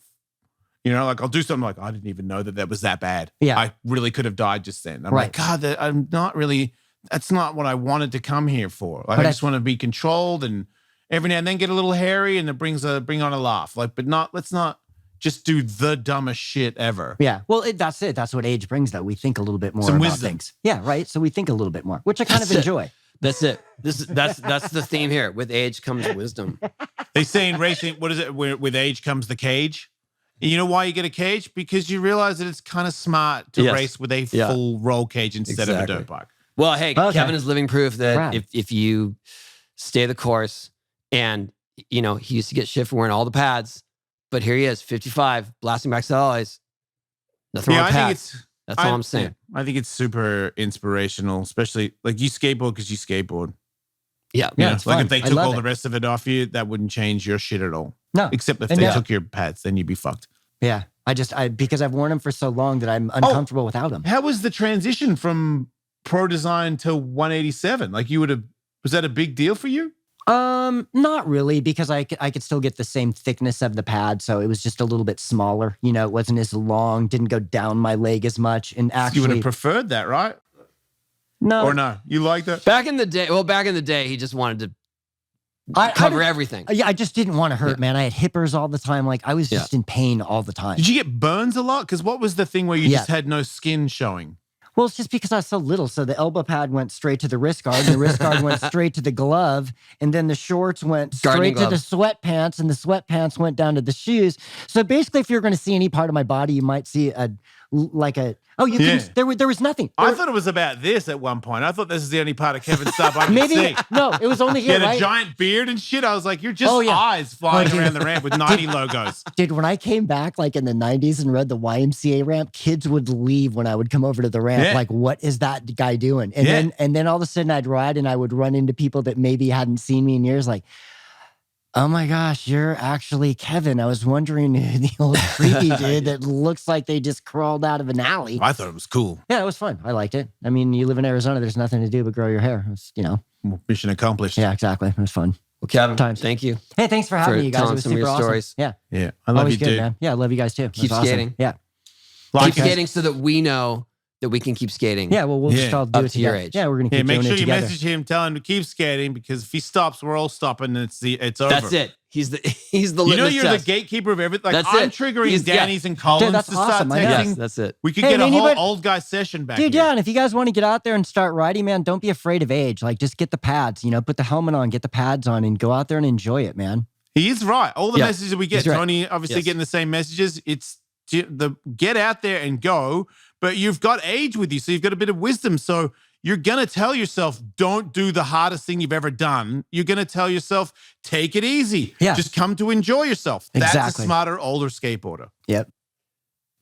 like I'll do something like, I didn't even know that was that bad. Yeah. I really could have died just then. I'm Right. like, God, I'm not really, that's not what I wanted to come here for. Like, But I just want to be controlled and every now and then get a little hairy and it bring on a laugh. Like, but let's not just do the dumbest shit ever. Yeah. Well, that's it. That's what age brings, though. We think a little bit more Some about wisdom. things. Yeah, right. So we think a little bit more, which I kind That's of it. enjoy. That's it. That's the theme here. With age comes wisdom. They say in racing, what is it? With age comes the cage. And you know why you get a cage? Because you realize that it's kind of smart to Yes. race with a Yeah. full roll cage instead of a Exactly. dirt bike. Well, hey, Okay. Kevin is living proof that Right. if you stay the course, and he used to get shit for wearing all the pads, but here he is, 55, blasting back to Ellis. Nothing wrong Yeah, with I think pads. it's. That's all I'm saying. yeah, I think it's super inspirational, especially like you skateboard because you skateboard. Yeah. You Yeah, know, it's like fun. if they I took love all it. the rest of it off you, that wouldn't change your shit at all. No. Except if And they yeah. took your pads, then you'd be fucked. Yeah. Because I've worn them for so long that I'm uncomfortable without them. How was the transition from Pro Design to 187? Like was that a big deal for you? Not really, because I could still get the same thickness of the pad, so it was just a little bit smaller. It wasn't as long, didn't go down my leg as much, and You would actually have preferred that, right? no. Or no? You like that? Back in the day, he just wanted to cover everything. Yeah, I just didn't want to hurt, Yeah. man. I had hippers all the time. Like I was just in pain all the time. Did you get burns a lot? Because what was the thing where you just had no skin showing? Well, it's just because I was so little. So the elbow pad went straight to the wrist guard, and the wrist guard went straight to the glove, and then the shorts went straight to the sweatpants, and the sweatpants went down to the shoes. So basically, if you're going to see any part of my body, you might see there was nothing. I thought it was about this at one point. I thought this is the only part of Kevin Staab I could Maybe see. no, it was only He here. had a giant beard and shit. I was like, you're just eyes flying around the ramp with 90 logos. Dude, when I came back like in the 90s and read the YMCA ramp, kids would leave when I would come over to the ramp. Like, what is that guy doing? And then all of a sudden I'd ride and I would run into people that maybe hadn't seen me in years, like, oh my gosh, you're actually Kevin. I was wondering who the old creepy dude that looks like they just crawled out of an alley. I thought it was cool. Yeah, it was fun. I liked it. I mean, you live in Arizona, there's nothing to do but grow your hair. It's, Mission accomplished. Yeah, exactly. It was fun. Well, Kevin, Times. thank you. Hey, thanks for having me, you guys. It was some of super your awesome. stories. Yeah. Yeah. I love Always you, good, dude. man. Yeah, I love you guys too. Keep Awesome. skating. Yeah. Keep skating so that we know that we can keep skating. Yeah, well, we'll just all do Up it to your together. age. Yeah, we're going to keep make doing sure it you together. message him, tell him to keep skating, because if he stops, we're all stopping and it's over. That's it. He's the You know litmus you're test. the gatekeeper of everything. Like, That's I'm it. triggering Danny's and Collins Dude, that's to start awesome. I know. texting. Yes, that's it. We could Hey, get a and whole anybody- old guy session back Dude, here. yeah, and if you guys want to get out there and start riding, man, don't be afraid of age. Like, just get the pads, put the helmet on, get the pads on, and go out there and enjoy it, man. He is right. All the Yeah, messages that we get, he's right. Tony obviously Yes. getting the same messages. It's the get out there and go, but you've got age with you, so you've got a bit of wisdom. So you're going to tell yourself, don't do the hardest thing you've ever done. You're going to tell yourself, take it easy. Yeah. Just come to enjoy yourself. That's a Exactly. smarter, older skateboarder. Yep.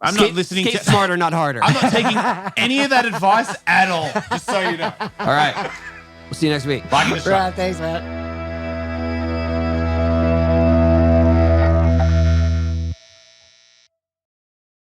I'm not listening skate to smarter, not harder. I'm not taking any of that advice at all, just so you know. All right. We'll see you next week. Like and subscribe. Right, thanks, man.